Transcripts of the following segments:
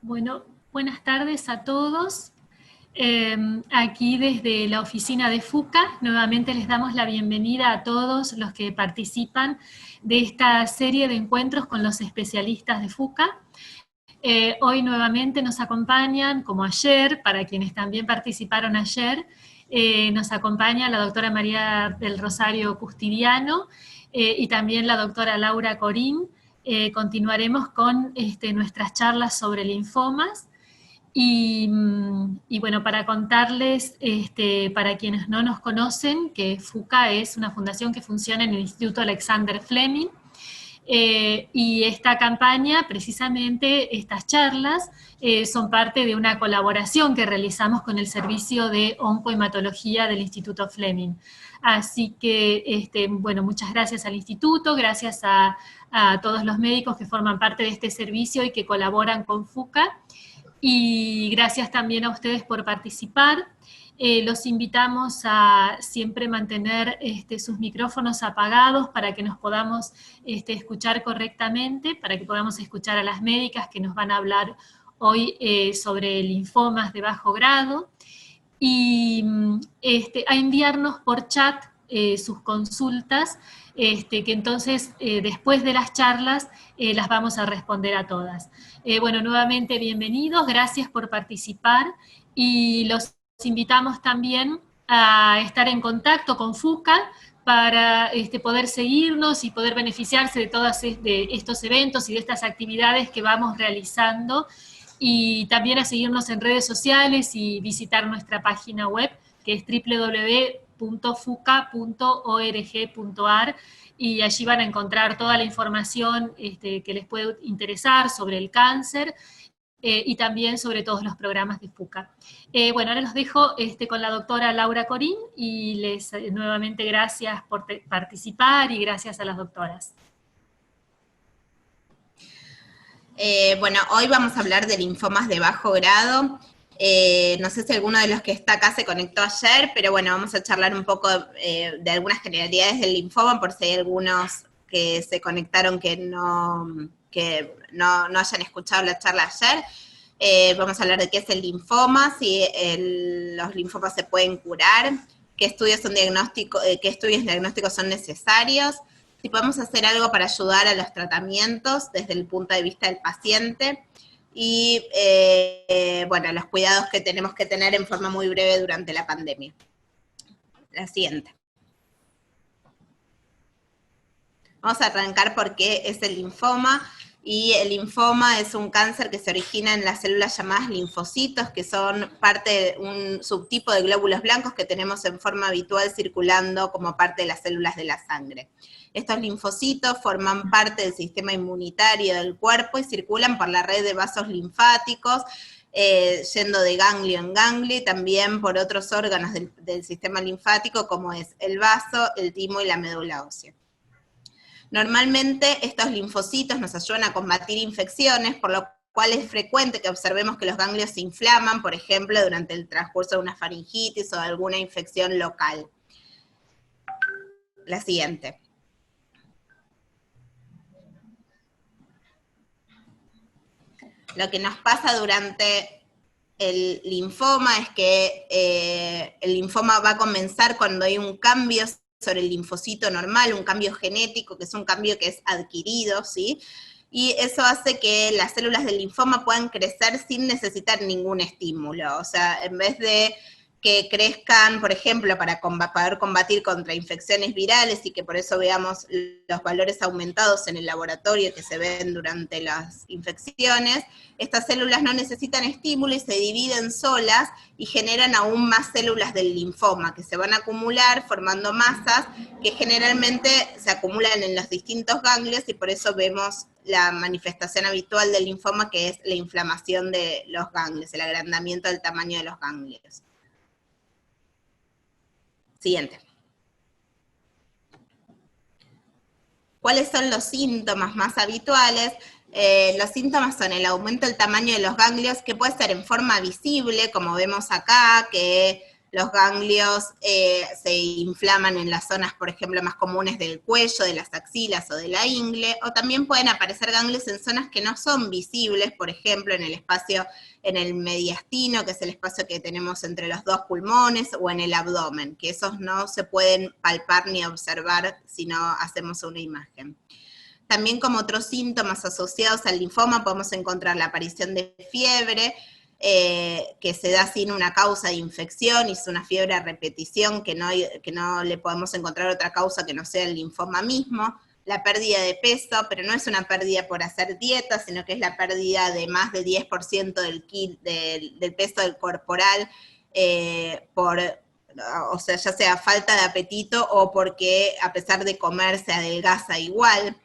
Bueno, buenas tardes a todos. Aquí desde la oficina de FUCA, nuevamente les damos la bienvenida a todos los que participan de esta serie de encuentros con los especialistas de FUCA. Hoy nuevamente nos acompañan, como ayer, para quienes también participaron ayer, nos acompaña la doctora María del Rosario Custidiano y también la doctora Laura Corín. Continuaremos con nuestras charlas sobre linfomas. Y bueno, para contarles, para quienes no nos conocen, que FUCA es una fundación que funciona en el Instituto Alexander Fleming, y esta campaña, precisamente estas charlas, son parte de una colaboración que realizamos con el Servicio de Oncohematología del Instituto Fleming. Así que, bueno, muchas gracias al Instituto, gracias a todos los médicos que forman parte de este servicio y que colaboran con FUCA. Y gracias también a ustedes por participar. Los invitamos a siempre mantener sus micrófonos apagados para que nos podamos escuchar correctamente, para que podamos escuchar a las médicas que nos van a hablar hoy sobre linfomas de bajo grado. Y a enviarnos por chat sus consultas, que entonces después de las charlas las vamos a responder a todas. Bueno, nuevamente bienvenidos, gracias por participar y los invitamos también a estar en contacto con FUCA para poder seguirnos y poder beneficiarse de todos estos eventos y de estas actividades que vamos realizando, y también a seguirnos en redes sociales y visitar nuestra página web, que es www.fuca.org.ar, y allí van a encontrar toda la información que les puede interesar sobre el cáncer y también sobre todos los programas de FUCA. Bueno, ahora los dejo con la doctora Laura Corín y les nuevamente gracias por participar y gracias a las doctoras. Bueno, hoy vamos a hablar de linfomas de bajo grado. No sé si alguno de los que está acá se conectó ayer, pero bueno, vamos a charlar un poco de algunas generalidades del linfoma, por si hay algunos que se conectaron que no hayan escuchado la charla ayer. Vamos a hablar de qué es el linfoma, si los linfomas se pueden curar, qué estudios diagnósticos son necesarios, si podemos hacer algo para ayudar a los tratamientos desde el punto de vista del paciente, y bueno, los cuidados que tenemos que tener en forma muy breve durante la pandemia. La siguiente. Vamos a arrancar por qué es el linfoma. Y el linfoma es un cáncer que se origina en las células llamadas linfocitos, que son parte de un subtipo de glóbulos blancos que tenemos en forma habitual circulando como parte de las células de la sangre. Estos linfocitos forman parte del sistema inmunitario del cuerpo y circulan por la red de vasos linfáticos, yendo de ganglio en ganglio, y también por otros órganos del sistema linfático, como es el vaso, el timo y la médula ósea. Normalmente estos linfocitos nos ayudan a combatir infecciones, por lo cual es frecuente que observemos que los ganglios se inflaman, por ejemplo, durante el transcurso de una faringitis o de alguna infección local. La siguiente. Lo que nos pasa durante el linfoma es que el linfoma va a comenzar cuando hay un cambio sobre el linfocito normal, un cambio genético, que es un cambio que es adquirido, ¿sí? Y eso hace que las células del linfoma puedan crecer sin necesitar ningún estímulo. O sea, en vez de que crezcan, por ejemplo, para poder combatir contra infecciones virales y que por eso veamos los valores aumentados en el laboratorio que se ven durante las infecciones, estas células no necesitan estímulo y se dividen solas y generan aún más células del linfoma que se van a acumular formando masas que generalmente se acumulan en los distintos ganglios, y por eso vemos la manifestación habitual del linfoma, que es la inflamación de los ganglios, el agrandamiento del tamaño de los ganglios. Siguiente. ¿Cuáles son los síntomas más habituales? Los síntomas son el aumento del tamaño de los ganglios, que puede ser en forma visible, como vemos acá, que los ganglios se inflaman en las zonas, por ejemplo, más comunes del cuello, de las axilas o de la ingle, o también pueden aparecer ganglios en zonas que no son visibles, por ejemplo, en el espacio, en el mediastino, que es el espacio que tenemos entre los dos pulmones, o en el abdomen, que esos no se pueden palpar ni observar si no hacemos una imagen. También como otros síntomas asociados al linfoma podemos encontrar la aparición de fiebre, que se da sin una causa de infección, y es una fiebre a repetición, que no le podemos encontrar otra causa que no sea el linfoma mismo, la pérdida de peso, pero no es una pérdida por hacer dieta, sino que es la pérdida de más de 10% del peso del corporal, o sea, ya sea falta de apetito o porque a pesar de comer se adelgaza igual.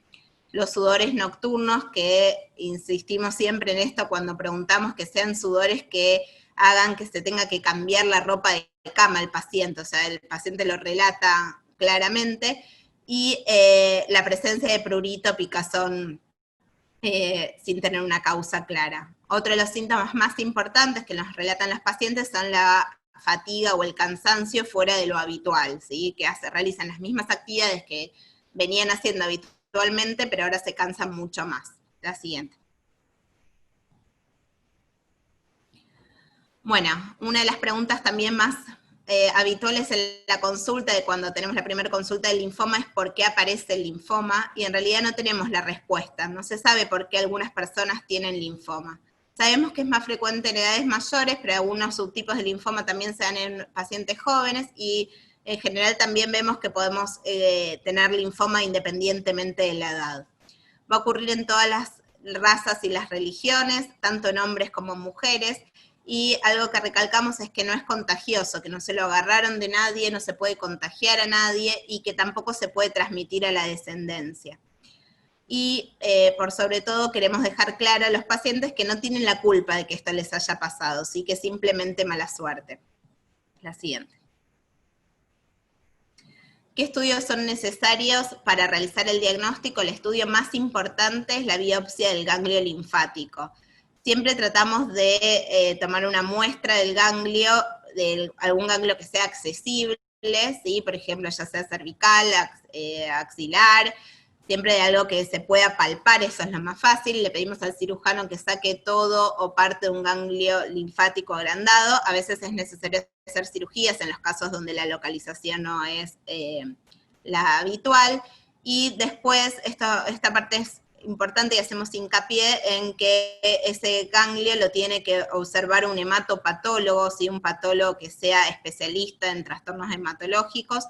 Los sudores nocturnos, que insistimos siempre en esto cuando preguntamos, que sean sudores que hagan que se tenga que cambiar la ropa de cama al paciente, o sea, el paciente lo relata claramente, y la presencia de prurito, picazón, sin tener una causa clara. Otro de los síntomas más importantes que nos relatan los pacientes son la fatiga o el cansancio fuera de lo habitual, ¿sí? Que realizan las mismas actividades que venían haciendo habitualmente, pero ahora se cansan mucho más. La siguiente. Bueno, una de las preguntas también más habituales en la consulta, de cuando tenemos la primera consulta del linfoma, es por qué aparece el linfoma, y en realidad no tenemos la respuesta. No se sabe por qué algunas personas tienen linfoma. Sabemos que es más frecuente en edades mayores, pero algunos subtipos de linfoma también se dan en pacientes jóvenes, y en general también vemos que podemos tener linfoma independientemente de la edad. Va a ocurrir en todas las razas y las religiones, tanto en hombres como en mujeres, y algo que recalcamos es que no es contagioso, que no se lo agarraron de nadie, no se puede contagiar a nadie, y que tampoco se puede transmitir a la descendencia. Y por sobre todo queremos dejar claro a los pacientes que no tienen la culpa de que esto les haya pasado, ¿sí? Que simplemente mala suerte. La siguiente. ¿Qué estudios son necesarios para realizar el diagnóstico? El estudio más importante es la biopsia del ganglio linfático. Siempre tratamos de tomar una muestra del ganglio, de algún ganglio que sea accesible, ¿sí? Por ejemplo, ya sea cervical, axilar, siempre de algo que se pueda palpar, eso es lo más fácil. Le pedimos al cirujano que saque todo o parte de un ganglio linfático agrandado. A veces es necesario hacer cirugías en los casos donde la localización no es la habitual. Y después, esta parte es importante y hacemos hincapié en que ese ganglio lo tiene que observar un hematopatólogo, ¿sí? Un patólogo que sea especialista en trastornos hematológicos,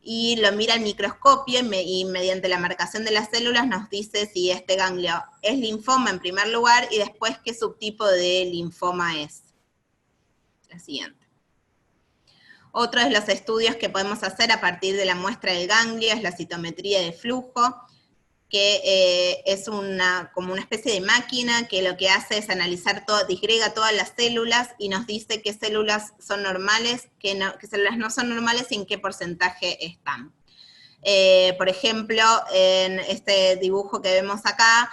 y lo mira al microscopio y mediante la marcación de las células nos dice si este ganglio es linfoma en primer lugar, y después qué subtipo de linfoma es. La siguiente. Otro de los estudios que podemos hacer a partir de la muestra del ganglio es la citometría de flujo, que es como una especie de máquina que lo que hace es analizar disgrega todas las células y nos dice qué células son normales, qué células no son normales y en qué porcentaje están. Por ejemplo, en este dibujo que vemos acá,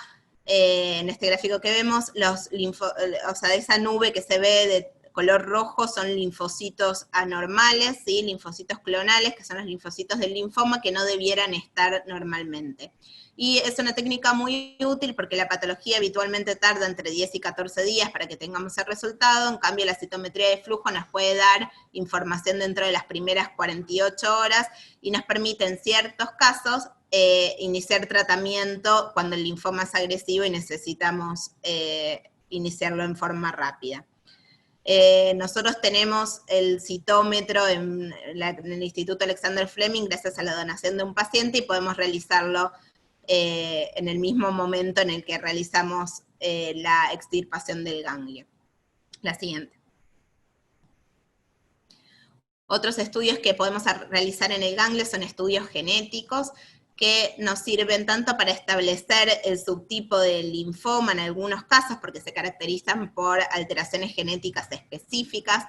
en este gráfico que vemos, o sea, esa nube que se ve de color rojo son linfocitos anormales, ¿sí? Linfocitos clonales, que son los linfocitos del linfoma que no debieran estar normalmente. Y es una técnica muy útil porque la patología habitualmente tarda entre 10 y 14 días para que tengamos el resultado. En cambio, la citometría de flujo nos puede dar información dentro de las primeras 48 horas y nos permite en ciertos casos iniciar tratamiento cuando el linfoma es agresivo y necesitamos iniciarlo en forma rápida. Nosotros tenemos el citómetro en el Instituto Alexander Fleming gracias a la donación de un paciente, y podemos realizarlo en el mismo momento en el que realizamos la extirpación del ganglio. La siguiente. Otros estudios que podemos realizar en el ganglio son estudios genéticos, que nos sirven tanto para establecer el subtipo del linfoma en algunos casos, porque se caracterizan por alteraciones genéticas específicas.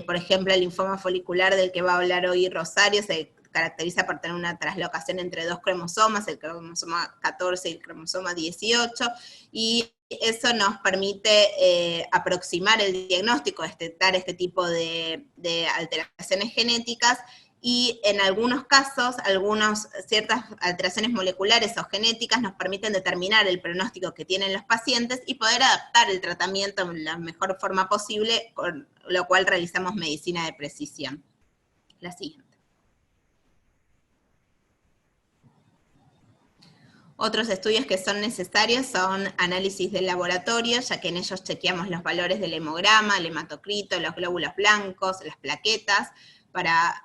Por ejemplo, el linfoma folicular del que va a hablar hoy Rosario se caracteriza por tener una traslocación entre dos cromosomas, el cromosoma 14 y el cromosoma 18, y eso nos permite aproximar el diagnóstico, detectar este tipo de alteraciones genéticas, y en algunos casos, ciertas alteraciones moleculares o genéticas nos permiten determinar el pronóstico que tienen los pacientes y poder adaptar el tratamiento de la mejor forma posible, con lo cual realizamos medicina de precisión. La siguiente. Otros estudios que son necesarios son análisis de laboratorio, ya que en ellos chequeamos los valores del hemograma, el hematocrito, los glóbulos blancos, las plaquetas, para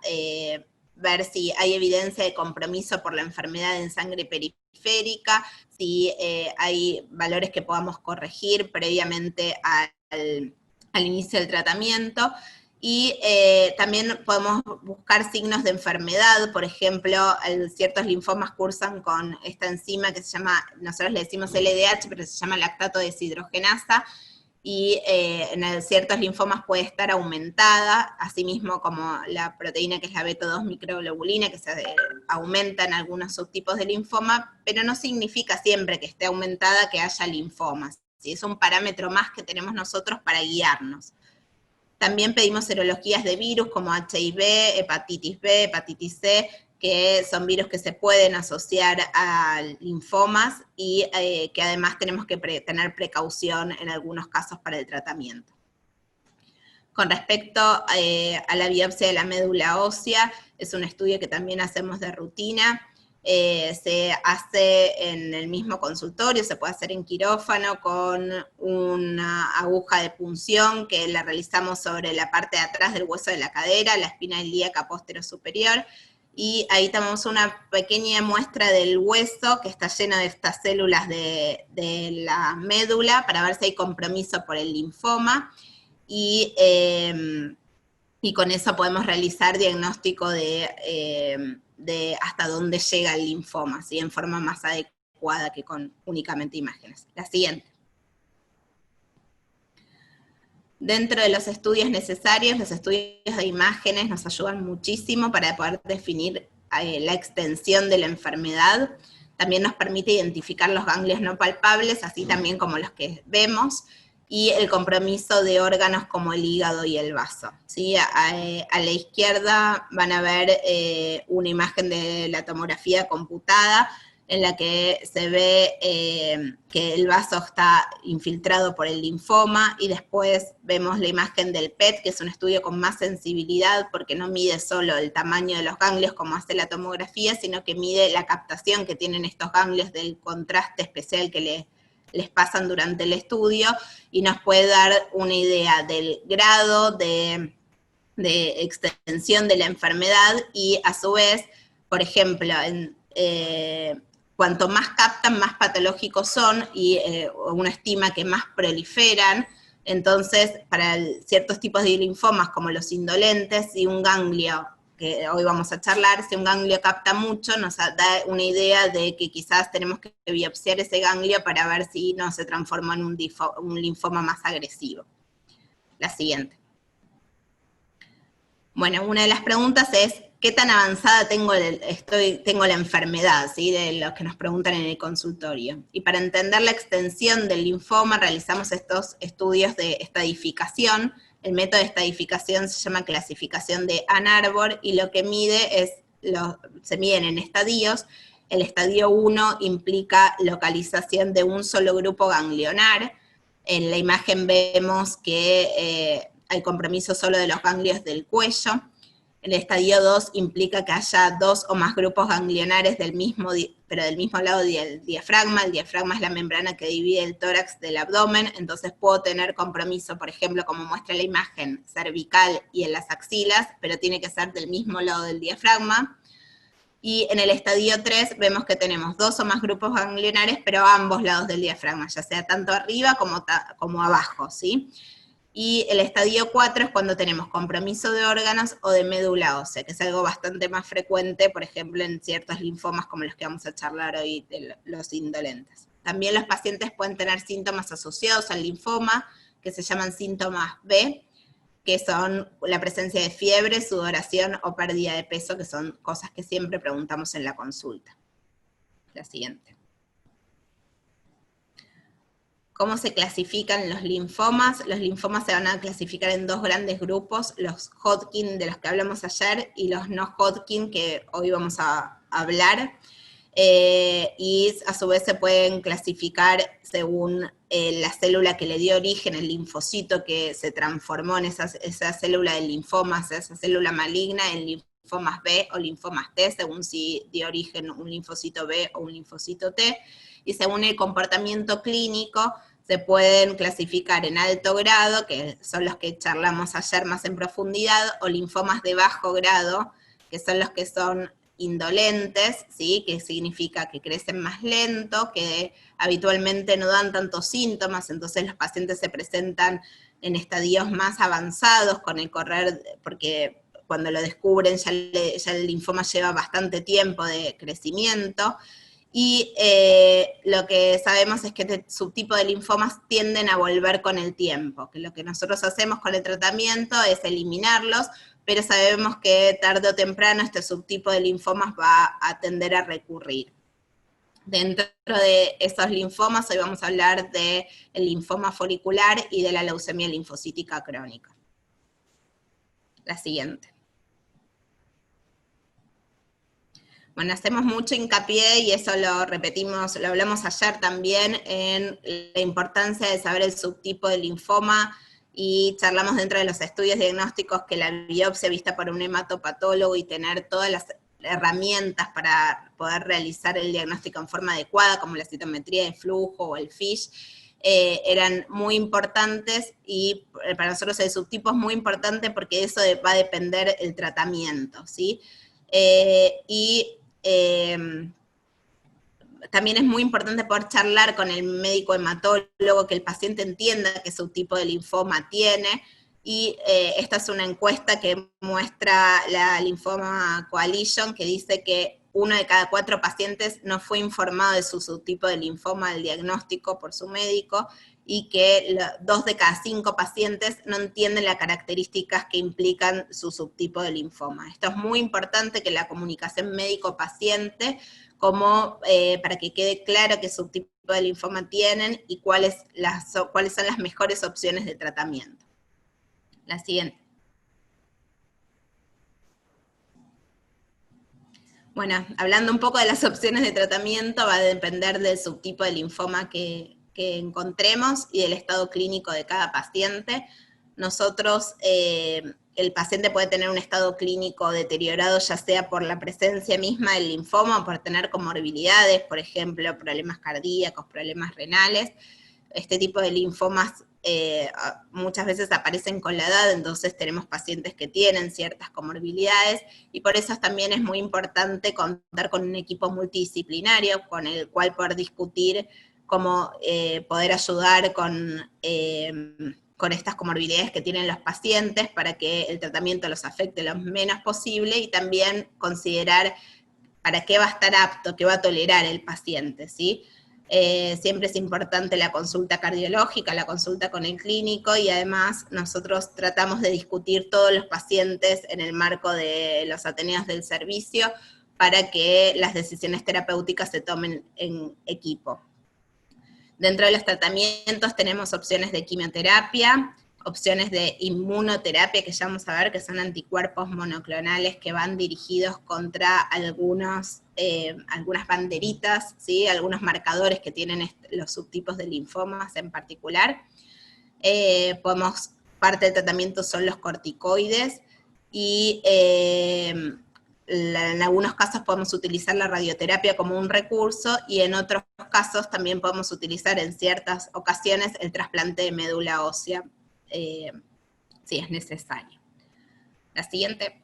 ver si hay evidencia de compromiso por la enfermedad en sangre periférica, si hay valores que podamos corregir previamente al inicio del tratamiento. Y también podemos buscar signos de enfermedad, por ejemplo, ciertos linfomas cursan con esta enzima que se llama, nosotros le decimos LDH, pero se llama lactato deshidrogenasa, y en ciertos linfomas puede estar aumentada, asimismo como la proteína que es la beta-2 microglobulina, que se aumenta en algunos subtipos de linfoma, pero no significa siempre que esté aumentada que haya linfomas, ¿sí? Es un parámetro más que tenemos nosotros para guiarnos. También pedimos serologías de virus como HIV, hepatitis B, hepatitis C, que son virus que se pueden asociar a linfomas y que además tenemos que tener precaución en algunos casos para el tratamiento. Con respecto a la biopsia de la médula ósea, es un estudio que también hacemos de rutina. Se hace en el mismo consultorio, se puede hacer en quirófano con una aguja de punción que la realizamos sobre la parte de atrás del hueso de la cadera, la espina ilíaca posterior superior, y ahí tomamos una pequeña muestra del hueso que está llena de estas células de la médula para ver si hay compromiso por el linfoma, y con eso podemos realizar diagnóstico de hasta dónde llega el linfoma, ¿sí? En forma más adecuada que con únicamente imágenes. La siguiente. Dentro de los estudios necesarios, los estudios de imágenes nos ayudan muchísimo para poder definir la extensión de la enfermedad. También nos permite identificar los ganglios no palpables, así también como los que vemos, y el compromiso de órganos como el hígado y el vaso, ¿sí? A la izquierda van a ver una imagen de la tomografía computada, en la que se ve que el vaso está infiltrado por el linfoma, y después vemos la imagen del PET, que es un estudio con más sensibilidad, porque no mide solo el tamaño de los ganglios como hace la tomografía, sino que mide la captación que tienen estos ganglios del contraste especial que les pasan durante el estudio, y nos puede dar una idea del grado de extensión de la enfermedad, y a su vez, por ejemplo, cuanto más captan, más patológicos son, y uno estima que más proliferan. Entonces, para ciertos tipos de linfomas, como los indolentes, si un ganglio, que hoy vamos a charlar, si un ganglio capta mucho, nos da una idea de que quizás tenemos que biopsiar ese ganglio para ver si no se transforma en un linfoma más agresivo. La siguiente. Bueno, una de las preguntas es, ¿qué tan avanzada tengo la enfermedad? ¿Sí? De los que nos preguntan en el consultorio. Y para entender la extensión del linfoma, realizamos estos estudios de estadificación. El método de estadificación se llama clasificación de Ann Arbor, y lo que mide es, se miden en estadios. El estadio 1 implica localización de un solo grupo ganglionar. En la imagen vemos que hay compromiso solo de los ganglios del cuello. El estadio 2 implica que haya dos o más grupos ganglionares pero del mismo lado del diafragma. El diafragma es la membrana que divide el tórax del abdomen, entonces puedo tener compromiso, por ejemplo, como muestra la imagen, cervical y en las axilas, pero tiene que ser del mismo lado del diafragma. Y en el estadio 3 vemos que tenemos dos o más grupos ganglionares, pero a ambos lados del diafragma, ya sea tanto arriba como abajo, ¿sí? Y el estadio 4 es cuando tenemos compromiso de órganos o de médula ósea, que es algo bastante más frecuente, por ejemplo, en ciertos linfomas como los que vamos a charlar hoy, de los indolentes. También los pacientes pueden tener síntomas asociados al linfoma, que se llaman síntomas B, que son la presencia de fiebre, sudoración o pérdida de peso, que son cosas que siempre preguntamos en la consulta. La siguiente. ¿Cómo se clasifican los linfomas? Los linfomas se van a clasificar en dos grandes grupos, los Hodgkin, de los que hablamos ayer, y los no Hodgkin, que hoy vamos a hablar. Y a su vez se pueden clasificar según la célula que le dio origen, el linfocito que se transformó en esa célula de linfomas, esa célula maligna, en linfomas B o linfomas T, según si dio origen un linfocito B o un linfocito T, y según el comportamiento clínico se pueden clasificar en alto grado, que son los que charlamos ayer más en profundidad, o linfomas de bajo grado, que son los que son indolentes, ¿sí? Que significa que crecen más lento, que habitualmente no dan tantos síntomas, entonces los pacientes se presentan en estadios más avanzados con el correr, porque cuando lo descubren ya el linfoma lleva bastante tiempo de crecimiento, y lo que sabemos es que este subtipo de linfomas tienden a volver con el tiempo, que lo que nosotros hacemos con el tratamiento es eliminarlos, pero sabemos que tarde o temprano este subtipo de linfomas va a tender a recurrir. Dentro de esos linfomas hoy vamos a hablar del linfoma folicular y de la leucemia linfocítica crónica. La siguiente. Bueno, hacemos mucho hincapié, y eso lo repetimos, lo hablamos ayer también, en la importancia de saber el subtipo de linfoma, y charlamos dentro de los estudios diagnósticos que la biopsia vista por un hematopatólogo y tener todas las herramientas para poder realizar el diagnóstico en forma adecuada, como la citometría de flujo o el FISH, eran muy importantes, y para nosotros el subtipo es muy importante porque eso va a depender el tratamiento, ¿sí? También es muy importante poder charlar con el médico hematólogo, que el paciente entienda qué subtipo de linfoma tiene, y esta es una encuesta que muestra la Lymphoma Coalition, que dice que 1 de cada 4 pacientes no fue informado de su subtipo de linfoma al diagnóstico por su médico, y que 2 de cada 5 pacientes no entienden las características que implican su subtipo de linfoma. Esto es muy importante, que la comunicación médico-paciente, como para que quede claro qué subtipo de linfoma tienen y cuáles son las mejores opciones de tratamiento. La siguiente. Bueno, hablando un poco de las opciones de tratamiento, va a depender del subtipo de linfoma que encontremos y del estado clínico de cada paciente. Nosotros, el paciente puede tener un estado clínico deteriorado, ya sea por la presencia misma del linfoma o por tener comorbilidades, por ejemplo, problemas cardíacos, problemas renales. Este tipo de linfomas muchas veces aparecen con la edad, entonces tenemos pacientes que tienen ciertas comorbilidades, y por eso también es muy importante contar con un equipo multidisciplinario con el cual poder discutir cómo poder ayudar con estas comorbilidades que tienen los pacientes para que el tratamiento los afecte lo menos posible, y también considerar para qué va a estar apto, qué va a tolerar el paciente, ¿sí? Siempre es importante la consulta cardiológica, la consulta con el clínico, y además nosotros tratamos de discutir todos los pacientes en el marco de los ateneos del servicio para que las decisiones terapéuticas se tomen en equipo. Dentro de los tratamientos tenemos opciones de quimioterapia, opciones de inmunoterapia, que ya vamos a ver, que son anticuerpos monoclonales que van dirigidos contra algunas banderitas, ¿sí? Algunos marcadores que tienen los subtipos de linfomas en particular. Parte del tratamiento son los corticoides, y en algunos casos podemos utilizar la radioterapia como un recurso, y en otros casos también podemos utilizar en ciertas ocasiones el trasplante de médula ósea, si es necesario. La siguiente.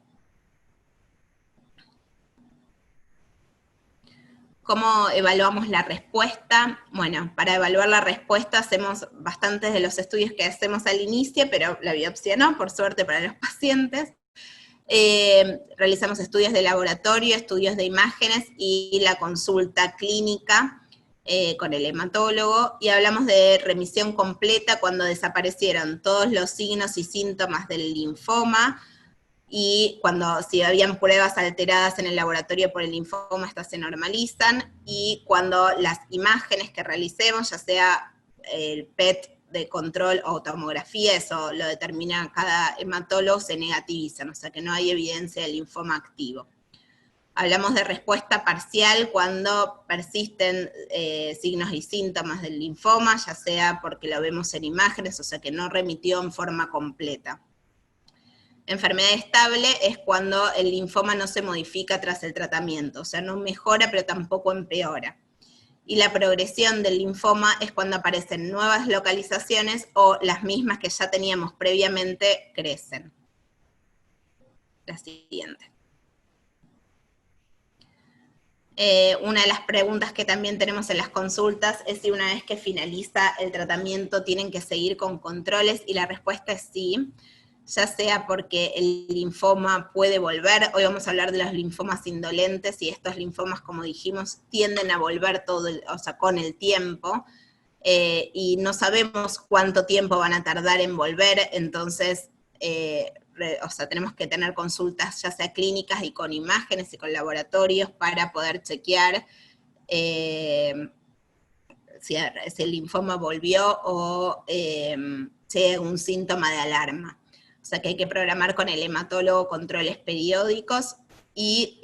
¿Cómo evaluamos la respuesta? Bueno, para evaluar la respuesta hacemos bastantes de los estudios que hacemos al inicio, pero la biopsia no, por suerte para los pacientes. Realizamos estudios de laboratorio, estudios de imágenes y la consulta clínica con el hematólogo, y hablamos de remisión completa cuando desaparecieron todos los signos y síntomas del linfoma, y si habían pruebas alteradas en el laboratorio por el linfoma, estas se normalizan, y cuando las imágenes que realicemos, ya sea el PET de control o tomografía, eso lo determina cada hematólogo, se negativizan, o sea que no hay evidencia de linfoma activo. Hablamos de respuesta parcial cuando persisten signos y síntomas del linfoma, ya sea porque lo vemos en imágenes, o sea que no remitió en forma completa. Enfermedad estable es cuando el linfoma no se modifica tras el tratamiento, o sea, no mejora pero tampoco empeora. Y la progresión del linfoma es cuando aparecen nuevas localizaciones o las mismas que ya teníamos previamente crecen. La siguiente. Una de las preguntas que también tenemos en las consultas es si una vez que finaliza el tratamiento tienen que seguir con controles, y la respuesta es sí, ya sea porque el linfoma puede volver. Hoy vamos a hablar de los linfomas indolentes, y estos linfomas, como dijimos, tienden a volver con el tiempo, y no sabemos cuánto tiempo van a tardar en volver, entonces tenemos que tener consultas ya sea clínicas y con imágenes y con laboratorios para poder chequear si el linfoma volvió o si hay algún síntoma de alarma. O sea que hay que programar con el hematólogo controles periódicos, y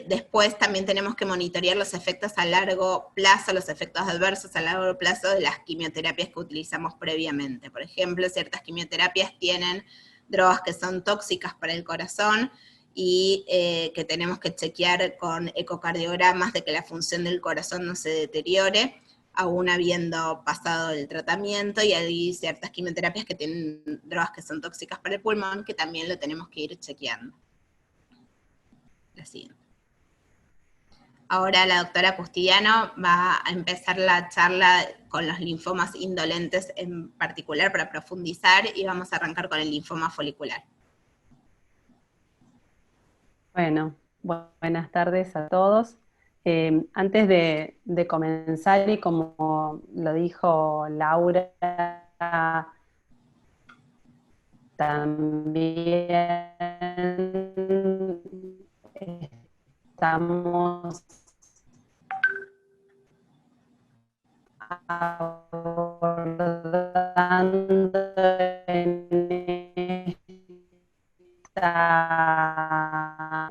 después también tenemos que monitorear los efectos a largo plazo, los efectos adversos a largo plazo de las quimioterapias que utilizamos previamente. Por ejemplo, ciertas quimioterapias tienen drogas que son tóxicas para el corazón, y que tenemos que chequear con ecocardiogramas de que la función del corazón no se deteriore, aún habiendo pasado el tratamiento, y hay ciertas quimioterapias que tienen drogas que son tóxicas para el pulmón, que también lo tenemos que ir chequeando. La siguiente. Ahora la doctora Custidiano va a empezar la charla con los linfomas indolentes en particular para profundizar, y vamos a arrancar con el linfoma folicular. Bueno, buenas tardes a todos. Antes de comenzar, y como lo dijo Laura, también estamos abordando en esta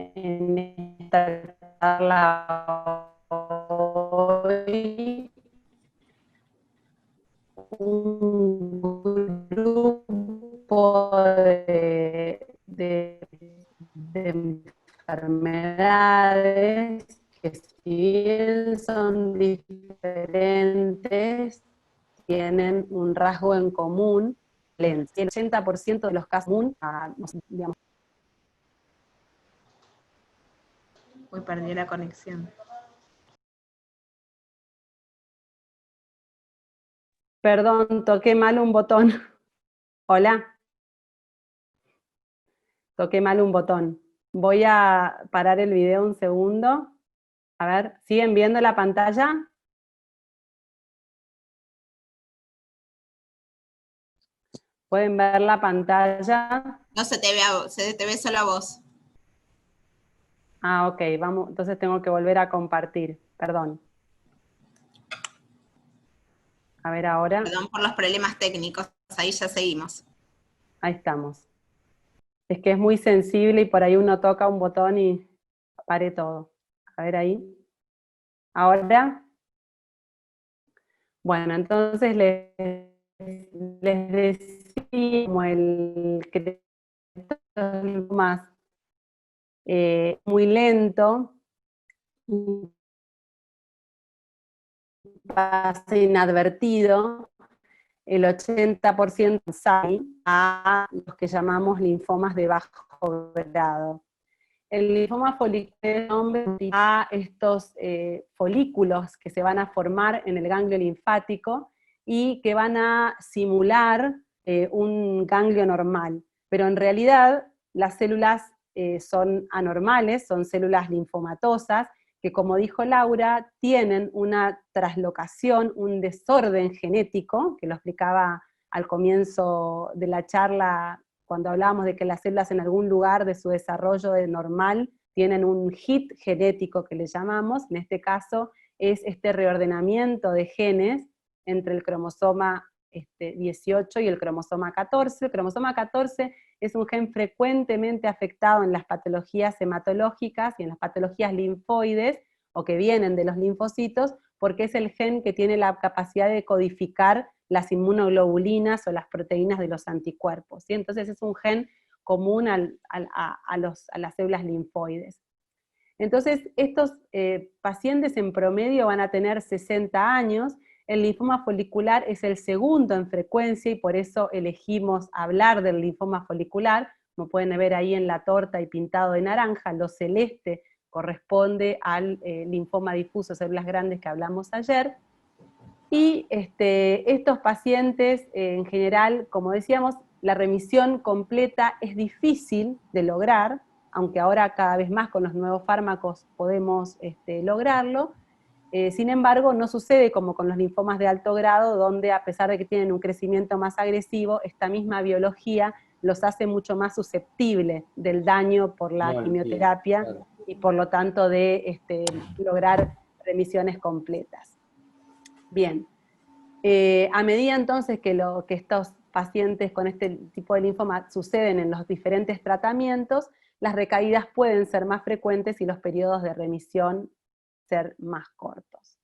charla hoy un grupo de enfermedades que, si bien son diferentes, tienen un rasgo en común. El 80% de los casos digamos. Uy, perdí la conexión. Perdón, toqué mal un botón. Hola. Toqué mal un botón. Voy a parar el video un segundo. A ver, ¿siguen viendo la pantalla? ¿Pueden ver la pantalla? No se te ve solo a vos. Ah, ok, vamos, entonces tengo que volver a compartir, perdón. A ver ahora. Perdón por los problemas técnicos, ahí ya seguimos. Ahí estamos. Es que es muy sensible y por ahí uno toca un botón y pare todo. A ver ahí. ¿Ahora? Bueno, entonces les decía, como el más muy lento, pasa inadvertido, el 80% sale a los que llamamos linfomas de bajo grado. El linfoma folicular nombre a estos folículos que se van a formar en el ganglio linfático y que van a simular un ganglio normal, pero en realidad las células son anormales, son células linfomatosas, que, como dijo Laura, tienen una traslocación, un desorden genético, que lo explicaba al comienzo de la charla cuando hablábamos de que las células en algún lugar de su desarrollo normal tienen un hit genético que le llamamos. En este caso es este reordenamiento de genes entre el cromosoma 18 y el cromosoma 14. El cromosoma 14 es un gen frecuentemente afectado en las patologías hematológicas y en las patologías linfoides, o que vienen de los linfocitos, porque es el gen que tiene la capacidad de codificar las inmunoglobulinas o las proteínas de los anticuerpos, ¿sí? Entonces es un gen común a las células linfoides. Entonces estos pacientes en promedio van a tener 60 años, el linfoma folicular es el segundo en frecuencia y por eso elegimos hablar del linfoma folicular, como pueden ver ahí en la torta y pintado de naranja, lo celeste corresponde al linfoma difuso, células grandes que hablamos ayer, y estos pacientes en general, como decíamos, la remisión completa es difícil de lograr, aunque ahora cada vez más con los nuevos fármacos podemos lograrlo. Sin embargo, no sucede como con los linfomas de alto grado, donde a pesar de que tienen un crecimiento más agresivo, esta misma biología los hace mucho más susceptibles del daño por la quimioterapia, claro, y por lo tanto de lograr remisiones completas. Bien, a medida entonces que estos pacientes con este tipo de linfoma suceden en los diferentes tratamientos, las recaídas pueden ser más frecuentes y los periodos de remisión ser más cortos.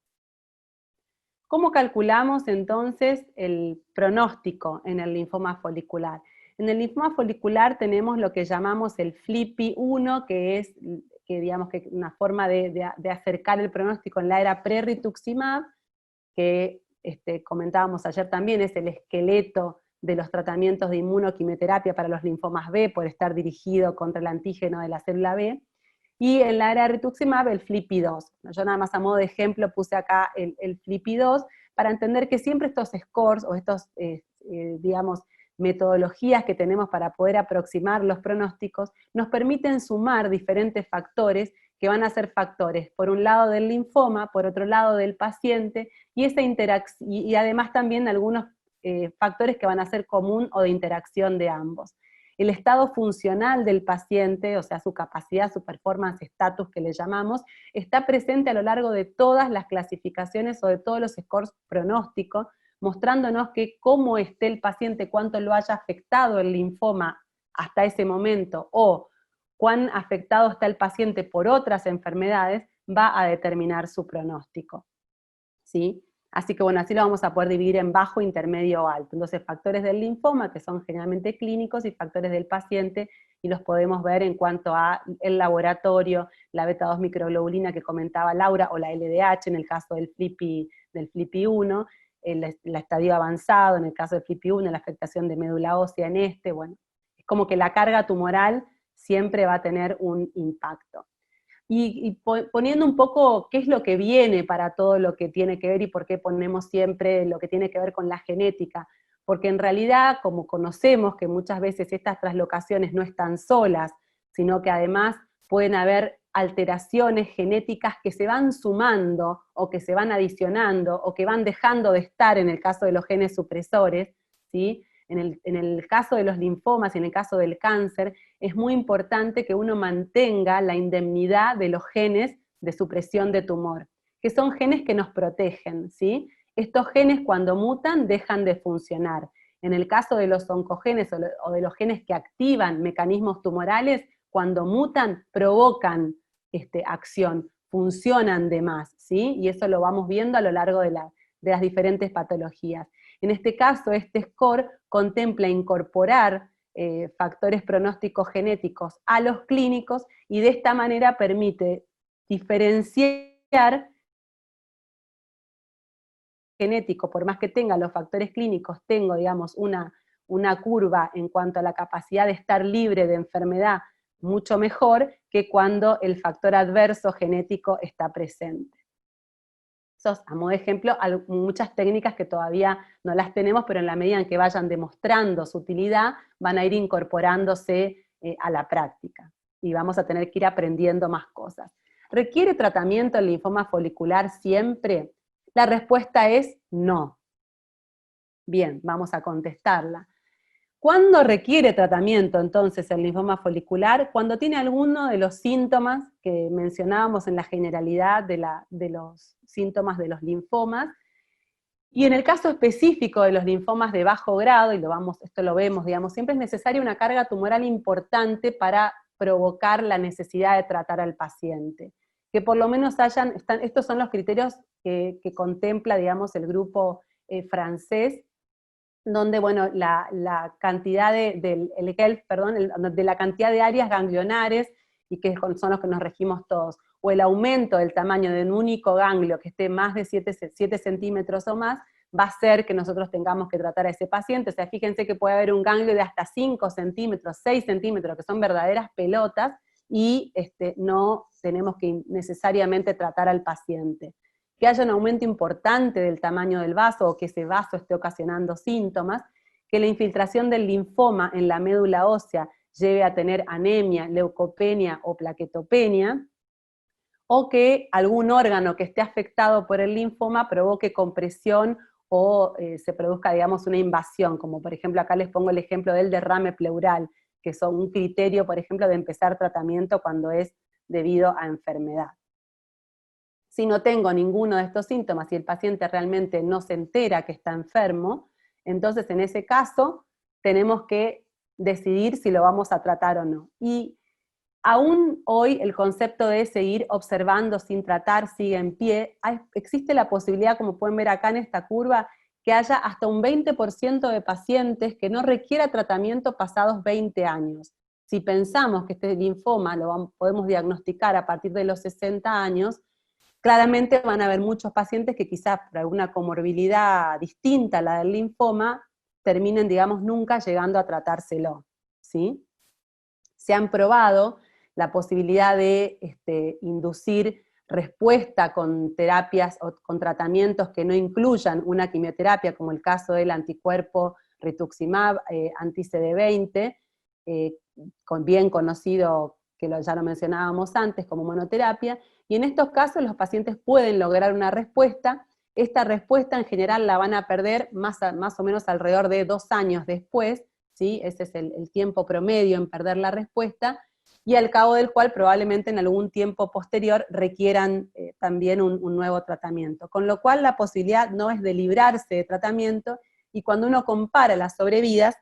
¿Cómo calculamos entonces el pronóstico en el linfoma folicular? En el linfoma folicular tenemos lo que llamamos el FLIPI-1, que es digamos que una forma de acercar el pronóstico en la era pre-rituximab, que comentábamos ayer también, es el esqueleto de los tratamientos de inmunoquimioterapia para los linfomas B, por estar dirigido contra el antígeno de la célula B, y en la era de rituximab el FLIPI-2. Yo nada más a modo de ejemplo puse acá el FLIPI-2, para entender que siempre estos scores, o estos, digamos, metodologías que tenemos para poder aproximar los pronósticos, nos permiten sumar diferentes factores que van a ser factores, por un lado del linfoma, por otro lado del paciente, y esa interacción, y además también algunos factores que van a ser común o de interacción de ambos. El estado funcional del paciente, o sea, su capacidad, su performance, status que le llamamos, está presente a lo largo de todas las clasificaciones o de todos los scores pronósticos, mostrándonos que cómo esté el paciente, cuánto lo haya afectado el linfoma hasta ese momento, o cuán afectado está el paciente por otras enfermedades, va a determinar su pronóstico, ¿sí? Así que bueno, así lo vamos a poder dividir en bajo, intermedio o alto. Entonces factores del linfoma, que son generalmente clínicos, y factores del paciente, y los podemos ver en cuanto a el laboratorio, la beta-2 microglobulina que comentaba Laura, o la LDH en el caso del FLIPI-1, el estadio avanzado en el caso del FLIPI-1, la afectación de médula ósea en bueno, es como que la carga tumoral siempre va a tener un impacto. Y poniendo un poco qué es lo que viene para todo lo que tiene que ver y por qué ponemos siempre lo que tiene que ver con la genética, porque en realidad, como conocemos que muchas veces estas traslocaciones no están solas, sino que además pueden haber alteraciones genéticas que se van sumando, o que se van adicionando, o que van dejando de estar en el caso de los genes supresores, ¿sí? En el caso de los linfomas y en el caso del cáncer, es muy importante que uno mantenga la indemnidad de los genes de supresión de tumor, que son genes que nos protegen, ¿sí? Estos genes cuando mutan dejan de funcionar. En el caso de los oncogenes o de los genes que activan mecanismos tumorales, cuando mutan provocan acción, funcionan de más, ¿sí? Y eso lo vamos viendo a lo largo de las diferentes patologías. En este caso, este score contempla incorporar factores pronósticos genéticos a los clínicos, y de esta manera permite diferenciar genético, por más que tenga los factores clínicos, tengo, digamos, una curva en cuanto a la capacidad de estar libre de enfermedad mucho mejor que cuando el factor adverso genético está presente. Eso, a modo de ejemplo, muchas técnicas que todavía no las tenemos, pero en la medida en que vayan demostrando su utilidad, van a ir incorporándose a la práctica, y vamos a tener que ir aprendiendo más cosas. ¿Requiere tratamiento el linfoma folicular siempre? La respuesta es no. Bien, vamos a contestarla. ¿Cuándo requiere tratamiento entonces el linfoma folicular? Cuando tiene alguno de los síntomas que mencionábamos en la generalidad de los síntomas de los linfomas, Y en el caso específico de los linfomas de bajo grado, y esto lo vemos, digamos, siempre es necesaria una carga tumoral importante para provocar la necesidad de tratar al paciente. Que por lo menos estos son los criterios que contempla, digamos, el grupo francés, donde, bueno, la cantidad de la cantidad de áreas ganglionares, y que son los que nos regimos todos, o el aumento del tamaño de un único ganglio que esté más de 7 centímetros o más, va a hacer que nosotros tengamos que tratar a ese paciente. O sea, fíjense que puede haber un ganglio de hasta 5 centímetros, 6 centímetros, que son verdaderas pelotas, y no tenemos que necesariamente tratar al paciente. Que haya un aumento importante del tamaño del vaso, o que ese vaso esté ocasionando síntomas, que la infiltración del linfoma en la médula ósea lleve a tener anemia, leucopenia o plaquetopenia, o que algún órgano que esté afectado por el linfoma provoque compresión o se produzca, digamos, una invasión, como por ejemplo acá les pongo el ejemplo del derrame pleural, que es un criterio, por ejemplo, de empezar tratamiento cuando es debido a enfermedad. Si no tengo ninguno de estos síntomas y el paciente realmente no se entera que está enfermo, entonces en ese caso tenemos que decidir si lo vamos a tratar o no. Y aún hoy el concepto de seguir observando sin tratar sigue en pie. Existe la posibilidad, como pueden ver acá en esta curva, que haya hasta un 20% de pacientes que no requiera tratamiento pasados 20 años. Si pensamos que este linfoma podemos diagnosticar a partir de los 60 años, claramente van a haber muchos pacientes que quizás por alguna comorbilidad distinta a la del linfoma, terminen, digamos, nunca llegando a tratárselo, ¿sí? Se han probado la posibilidad de inducir respuesta con terapias o con tratamientos que no incluyan una quimioterapia, como el caso del anticuerpo rituximab anti-CD20, bien conocido, que ya lo mencionábamos antes, como monoterapia, y en estos casos los pacientes pueden lograr una respuesta. Esta respuesta en general la van a perder más o menos alrededor de 2 años después, ¿sí? Ese es el tiempo promedio en perder la respuesta, y al cabo del cual probablemente en algún tiempo posterior requieran también un nuevo tratamiento. Con lo cual la posibilidad no es de librarse de tratamiento, y cuando uno compara las sobrevidas,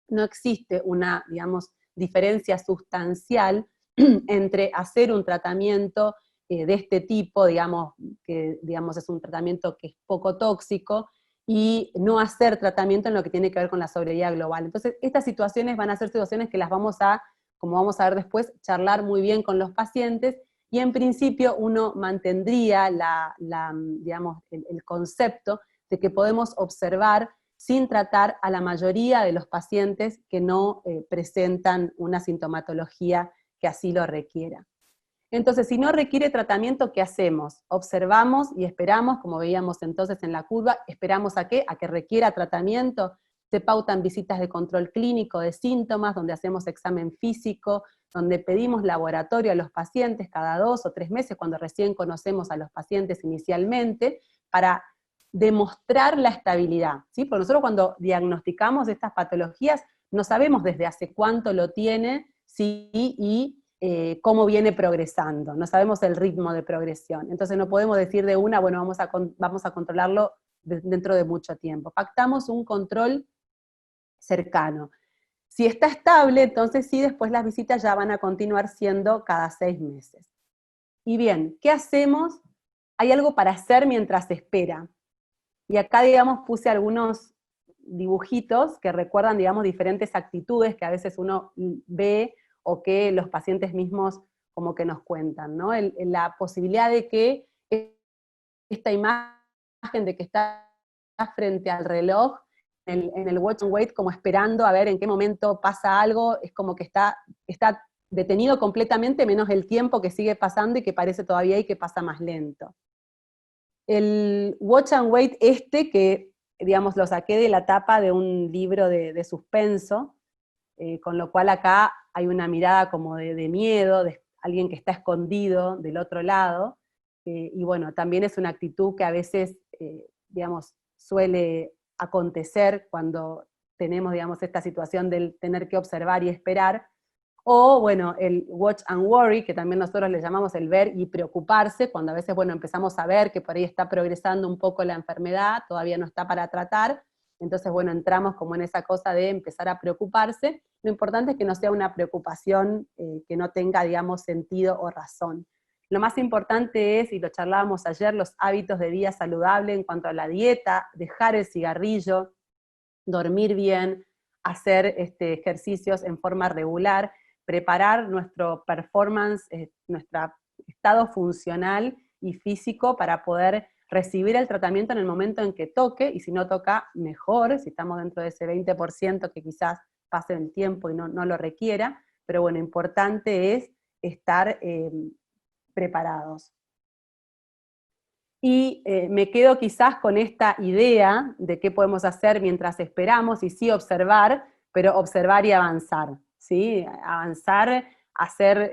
no existe una, digamos, diferencia sustancial entre hacer un tratamiento de este tipo, digamos, que digamos, es un tratamiento que es poco tóxico, y no hacer tratamiento en lo que tiene que ver con la sobrevida global. Entonces, estas situaciones van a ser situaciones que las vamos a, como vamos a ver después, charlar muy bien con los pacientes, y en principio uno mantendría digamos, el concepto de que podemos observar sin tratar a la mayoría de los pacientes que no presentan una sintomatología que así lo requiera. Entonces, si no requiere tratamiento, ¿qué hacemos? Observamos y esperamos, como veíamos entonces en la curva. ¿Esperamos a qué? A que requiera tratamiento. Se pautan visitas de control clínico de síntomas, donde hacemos examen físico, donde pedimos laboratorio a los pacientes cada 2 o 3 meses, cuando recién conocemos a los pacientes inicialmente, para demostrar la estabilidad, ¿sí? Porque nosotros cuando diagnosticamos estas patologías, no sabemos desde hace cuánto lo tiene, ¿sí? Y cómo viene progresando, no sabemos el ritmo de progresión. Entonces no podemos decir de una, bueno, vamos a controlarlo dentro de mucho tiempo. Pactamos un control cercano. Si está estable, entonces sí, después las visitas ya van a continuar siendo cada 6 meses. Y bien, ¿qué hacemos? Hay algo para hacer mientras se espera. Y acá, digamos, puse algunos dibujitos que recuerdan, digamos, diferentes actitudes que a veces uno ve o que los pacientes mismos como que nos cuentan, ¿no? La posibilidad de que esta imagen de que está frente al reloj, en el watch and wait, como esperando a ver en qué momento pasa algo, es como que está detenido completamente, menos el tiempo que sigue pasando y que parece todavía y que pasa más lento. El watch and wait que digamos lo saqué de la tapa de un libro de suspenso, con lo cual acá hay una mirada como de miedo, de alguien que está escondido del otro lado, y bueno, también es una actitud que a veces, digamos, suele acontecer cuando tenemos, digamos, esta situación del tener que observar y esperar, O, bueno, el watch and worry, que también nosotros le llamamos el ver y preocuparse, cuando a veces, bueno, empezamos a ver que por ahí está progresando un poco la enfermedad, todavía no está para tratar, entonces, bueno, entramos como en esa cosa de empezar a preocuparse. Lo importante es que no sea una preocupación que no tenga, digamos, sentido o razón. Lo más importante es, y lo charlábamos ayer, los hábitos de vida saludable en cuanto a la dieta, dejar el cigarrillo, dormir bien, hacer ejercicios en forma regular, preparar nuestro performance, nuestro estado funcional y físico para poder recibir el tratamiento en el momento en que toque, y si no toca, mejor, si estamos dentro de ese 20% que quizás pase el tiempo y no lo requiera, pero bueno, importante es estar preparados. Y me quedo quizás con esta idea de qué podemos hacer mientras esperamos, y sí observar, pero observar y avanzar, ¿sí? Avanzar, hacer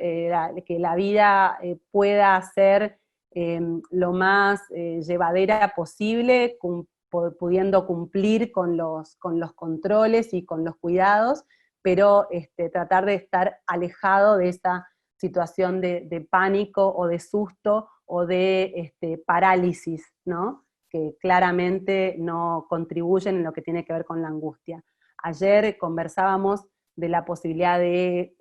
que la vida pueda ser lo más llevadera posible, pudiendo cumplir con los controles y con los cuidados, pero tratar de estar alejado de esa situación de pánico o de susto o de parálisis, ¿no? Que claramente no contribuyen en lo que tiene que ver con la angustia. Ayer conversábamos de la posibilidad de,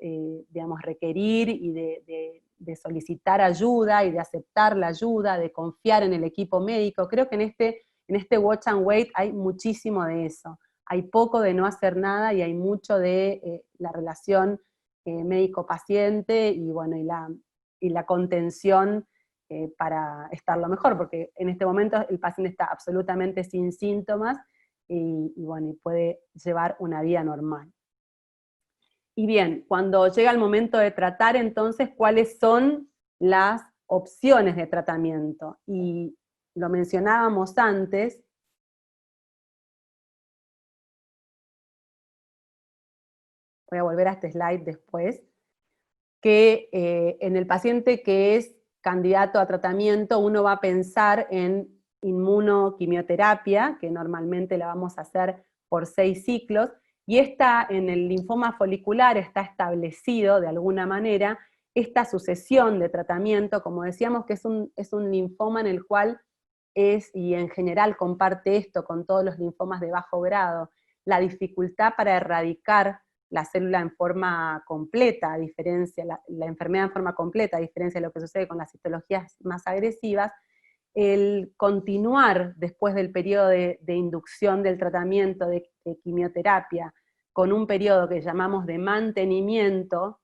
digamos, requerir y de solicitar ayuda y de aceptar la ayuda, de confiar en el equipo médico. Creo que en este watch and wait hay muchísimo de eso. Hay poco de no hacer nada y hay mucho de la relación médico-paciente y, bueno, y la contención para estar lo mejor, porque en este momento el paciente está absolutamente sin síntomas bueno, y puede llevar una vida normal. Y bien, cuando llega el momento de tratar, entonces, ¿cuáles son las opciones de tratamiento? Y lo mencionábamos antes. Voy a volver a este slide después, que en el paciente que es candidato a tratamiento, uno va a pensar en inmunoquimioterapia, que normalmente la vamos a hacer por 6 ciclos, y esta en el linfoma folicular está establecido de alguna manera esta sucesión de tratamiento, como decíamos que es un linfoma en el cual y en general comparte esto con todos los linfomas de bajo grado, la dificultad para erradicar la célula en forma completa, a diferencia, la enfermedad en forma completa, a diferencia de lo que sucede con las histologías más agresivas, el continuar después del periodo de inducción del tratamiento de quimioterapia con un periodo que llamamos de mantenimiento,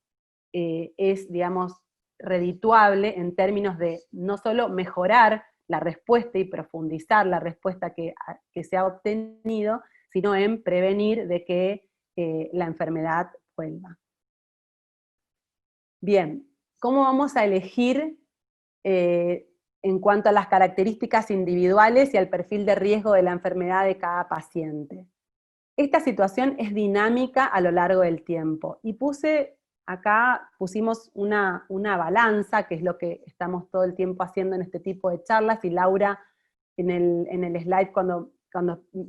es, digamos, redituable en términos de no solo mejorar la respuesta y profundizar la respuesta que se ha obtenido, sino en prevenir de que la enfermedad vuelva. Bien, ¿cómo vamos a elegir en cuanto a las características individuales y al perfil de riesgo de la enfermedad de cada paciente? Esta situación es dinámica a lo largo del tiempo, y pusimos una balanza, que es lo que estamos todo el tiempo haciendo en este tipo de charlas, y Laura en el slide cuando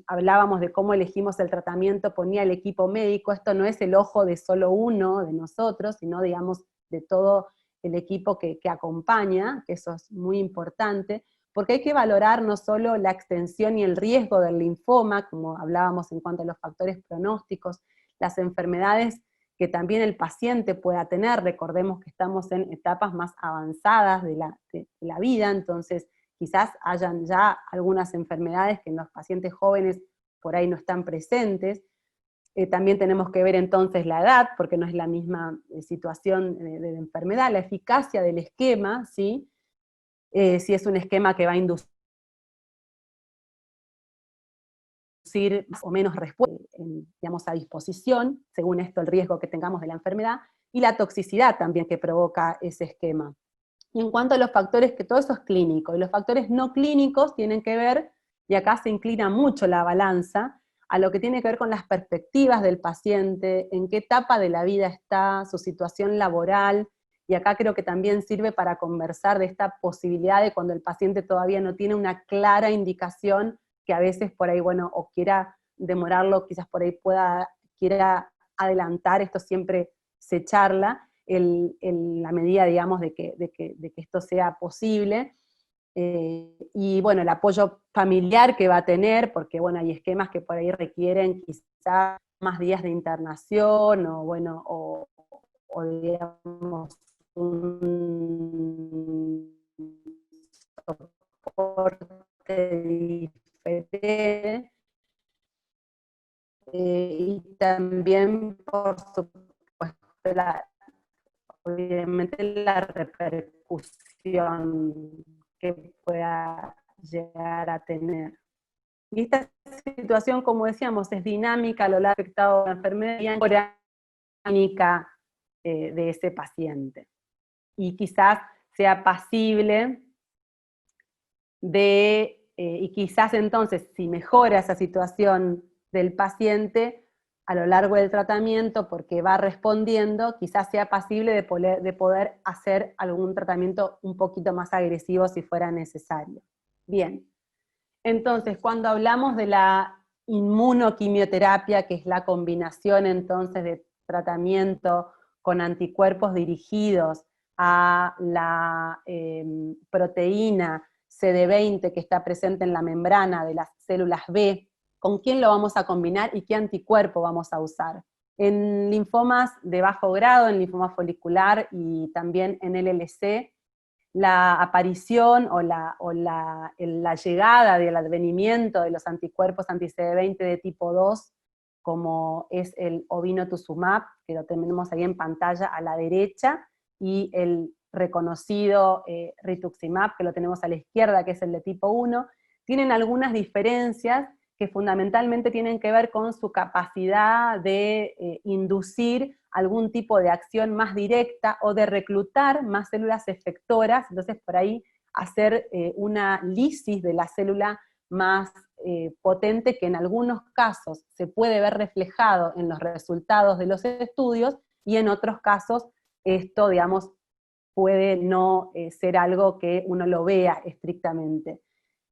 hablábamos de cómo elegimos el tratamiento ponía el equipo médico. Esto no es el ojo de solo uno de nosotros, sino, digamos, de todo el equipo que acompaña, que eso es muy importante, porque hay que valorar no solo la extensión y el riesgo del linfoma, como hablábamos en cuanto a los factores pronósticos, las enfermedades que también el paciente pueda tener. Recordemos que estamos en etapas más avanzadas de la vida, entonces quizás hayan ya algunas enfermedades que en los pacientes jóvenes por ahí no están presentes. También tenemos que ver entonces la edad, porque no es la misma situación de enfermedad, la eficacia del esquema, ¿sí? Si es un esquema que va a inducir más o menos respuesta, digamos, a disposición, según esto el riesgo que tengamos de la enfermedad, y la toxicidad también que provoca ese esquema. Y en cuanto a los factores, que todo eso es clínico, y los factores no clínicos tienen que ver, y acá se inclina mucho la balanza, a lo que tiene que ver con las perspectivas del paciente, en qué etapa de la vida está, su situación laboral, y acá creo que también sirve para conversar de esta posibilidad de cuando el paciente todavía no tiene una clara indicación, que a veces por ahí, bueno, o quiera demorarlo, quizás por ahí quiera adelantar, esto siempre se charla en la medida, digamos, de que esto sea posible. Y bueno, el apoyo familiar que va a tener, porque bueno, hay esquemas que por ahí requieren quizás más días de internación, o bueno, o digamos, un soporte diferente, y también, por supuesto, obviamente la repercusión que pueda llegar a tener. Y esta situación, como decíamos, es dinámica a lo largo de la enfermedad y crónica de ese paciente. Y quizás sea pasible y quizás entonces, si mejora esa situación del paciente a lo largo del tratamiento, porque va respondiendo, quizás sea pasible de poder hacer algún tratamiento un poquito más agresivo si fuera necesario. Bien, entonces cuando hablamos de la inmunoquimioterapia, que es la combinación entonces de tratamiento con anticuerpos dirigidos a la proteína CD20 que está presente en la membrana de las células B, ¿con quién lo vamos a combinar y qué anticuerpo vamos a usar? En linfomas de bajo grado, en linfoma folicular y también en LLC, la aparición o la llegada del advenimiento de los anticuerpos anti-CD20 de tipo 2, como es el obinutuzumab, que lo tenemos ahí en pantalla a la derecha, y el reconocido rituximab, que lo tenemos a la izquierda, que es el de tipo 1, tienen algunas diferencias que fundamentalmente tienen que ver con su capacidad de inducir algún tipo de acción más directa o de reclutar más células efectoras, entonces por ahí hacer una lisis de la célula más potente, que en algunos casos se puede ver reflejado en los resultados de los estudios, y en otros casos esto, digamos, puede no ser algo que uno lo vea estrictamente.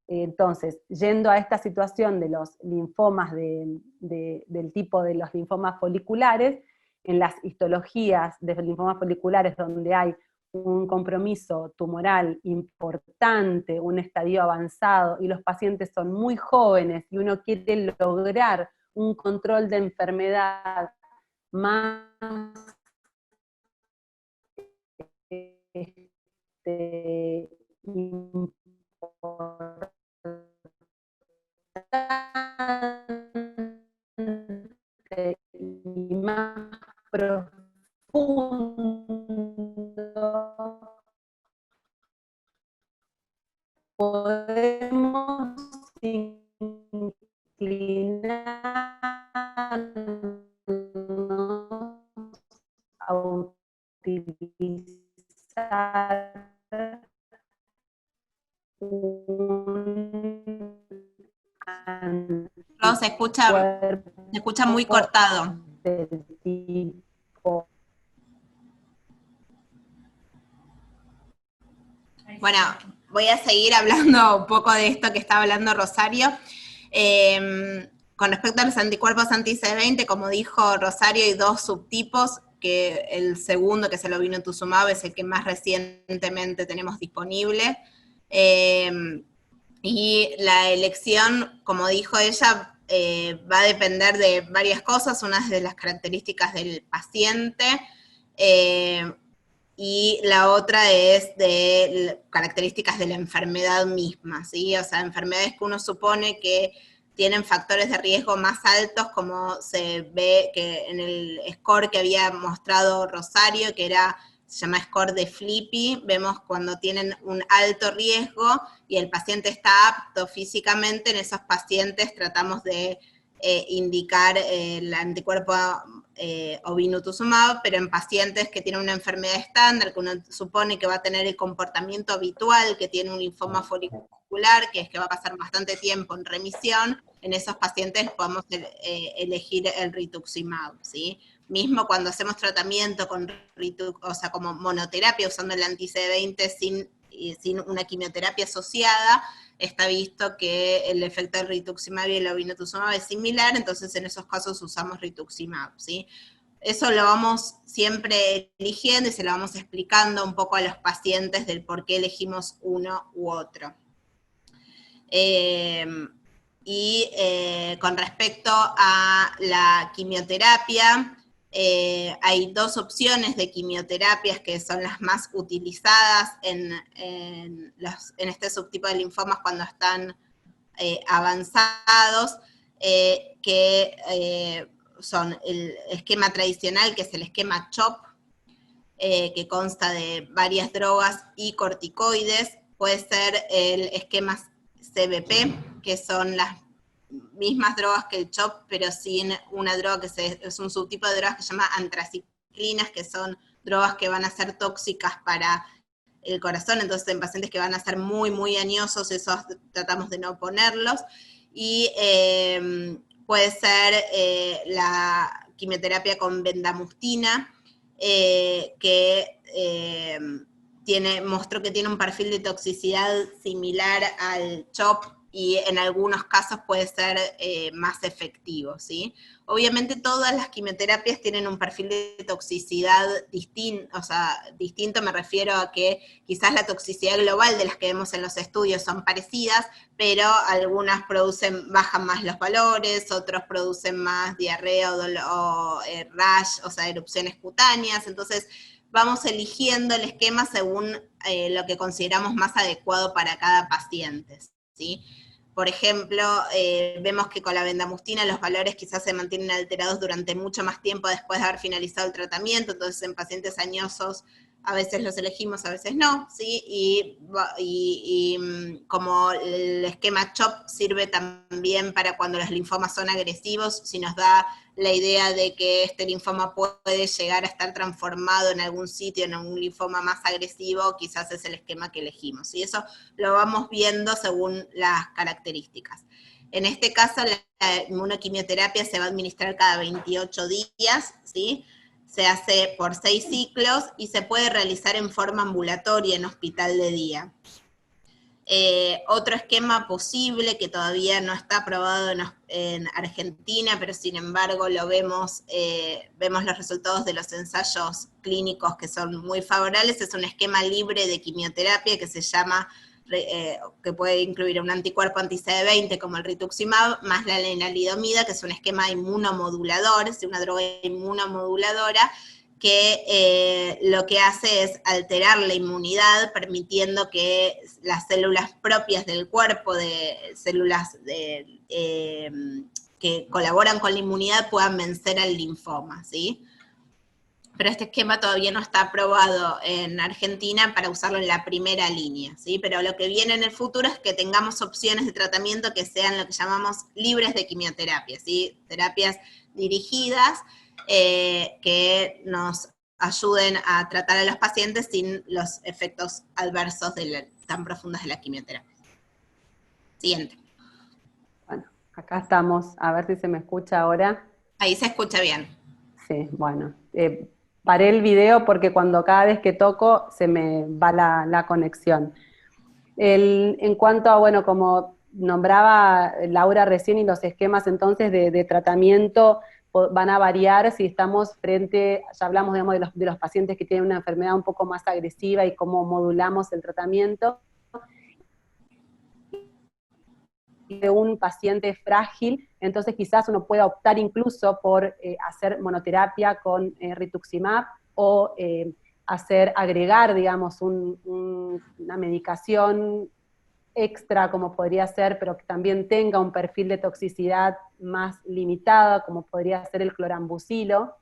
Entonces, yendo a esta situación de los linfomas del tipo de los linfomas foliculares, en las histologías de linfomas foliculares donde hay un compromiso tumoral importante, un estadio avanzado, y los pacientes son muy jóvenes, y uno quiere lograr un control de enfermedad más y más profundo, podemos inclinarnos a utilizar un No, se escucha muy cortado. del tipo. Bueno, voy a seguir hablando un poco de esto que estaba hablando Rosario. Con respecto a los anticuerpos anti-CD20, como dijo Rosario, hay dos subtipos, que el segundo, que es el obinutuzumab, es el que más recientemente tenemos disponible. Y la elección, como dijo ella, va a depender de varias cosas, una de las características del paciente, y la otra es de características de la enfermedad misma, ¿sí? O sea, enfermedades que uno supone que tienen factores de riesgo más altos, como se ve que en el score que había mostrado Rosario, que se llama score de Flippy, vemos cuando tienen un alto riesgo y el paciente está apto físicamente, en esos pacientes tratamos de indicar el anticuerpo obinutuzumab, pero en pacientes que tienen una enfermedad estándar, que uno supone que va a tener el comportamiento habitual que tiene un linfoma folicular, que es que va a pasar bastante tiempo en remisión, en esos pacientes podemos elegir el rituximab, ¿sí? Mismo cuando hacemos tratamiento con o sea, como monoterapia usando el anti-CD20 sin una quimioterapia asociada, está visto que el efecto del rituximab y el obinutuzumab es similar, entonces en esos casos usamos rituximab, ¿sí? eso lo vamos siempre eligiendo y se lo vamos explicando un poco a los pacientes del por qué elegimos uno u otro. Con respecto a la quimioterapia, hay dos opciones de quimioterapias que son las más utilizadas en este subtipo de linfomas cuando están avanzados, que son el esquema tradicional, que es el esquema CHOP, que consta de varias drogas y corticoides. Puede ser el esquema CBP, que son las mismas drogas que el CHOP, pero sin una droga es un subtipo de drogas que se llama antraciclinas, que son drogas que van a ser tóxicas para el corazón, entonces en pacientes que van a ser muy, muy añosos, esos tratamos de no ponerlos, y puede ser la quimioterapia con bendamustina, que mostró que tiene un perfil de toxicidad similar al CHOP, y en algunos casos puede ser más efectivo, ¿sí? Obviamente todas las quimioterapias tienen un perfil de toxicidad distinto, o sea, distinto me refiero a que quizás la toxicidad global de las que vemos en los estudios son parecidas, pero algunas bajan más los valores, otros producen más diarrea o rash, o sea, erupciones cutáneas, entonces vamos eligiendo el esquema según lo que consideramos más adecuado para cada paciente, ¿sí? Por ejemplo, vemos que con la bendamustina los valores quizás se mantienen alterados durante mucho más tiempo después de haber finalizado el tratamiento, entonces en pacientes añosos a veces los elegimos, a veces no, ¿sí? Y como el esquema CHOP sirve también para cuando los linfomas son agresivos, si nos da la idea de que este linfoma puede llegar a estar transformado en algún sitio, en un linfoma más agresivo, quizás es el esquema que elegimos. Y eso lo vamos viendo según las características. En este caso, la inmunoquimioterapia se va a administrar cada 28 días, ¿sí? Se hace por 6 ciclos y se puede realizar en forma ambulatoria en hospital de día. Otro esquema posible que todavía no está aprobado en Argentina, pero sin embargo lo vemos los resultados de los ensayos clínicos que son muy favorables, es un esquema libre de quimioterapia que se llama, que puede incluir un anticuerpo anti-CD20 como el rituximab, más la lenalidomida, que es un esquema inmunomodulador, es una droga inmunomoduladora, que lo que hace es alterar la inmunidad, permitiendo que las células propias del cuerpo, de células que colaboran con la inmunidad, puedan vencer al linfoma, ¿sí? Pero este esquema todavía no está aprobado en Argentina para usarlo en la primera línea, ¿sí? Pero lo que viene en el futuro es que tengamos opciones de tratamiento que sean lo que llamamos libres de quimioterapia, ¿sí? Terapias dirigidas, que nos ayuden a tratar a los pacientes sin los efectos adversos tan profundos de la quimioterapia. Siguiente. Bueno, acá estamos, a ver si se me escucha ahora. Ahí se escucha bien. Sí, bueno. Paré el video porque cada vez que toco se me va la conexión. En cuanto a, bueno, como nombraba Laura recién, y los esquemas entonces de tratamiento van a variar si estamos frente, ya hablamos, digamos, de los pacientes que tienen una enfermedad un poco más agresiva y cómo modulamos el tratamiento, de un paciente frágil, entonces quizás uno pueda optar incluso por hacer monoterapia con rituximab o agregar, digamos, una medicación extra, como podría ser, pero que también tenga un perfil de toxicidad más limitada, como podría ser el clorambucilo.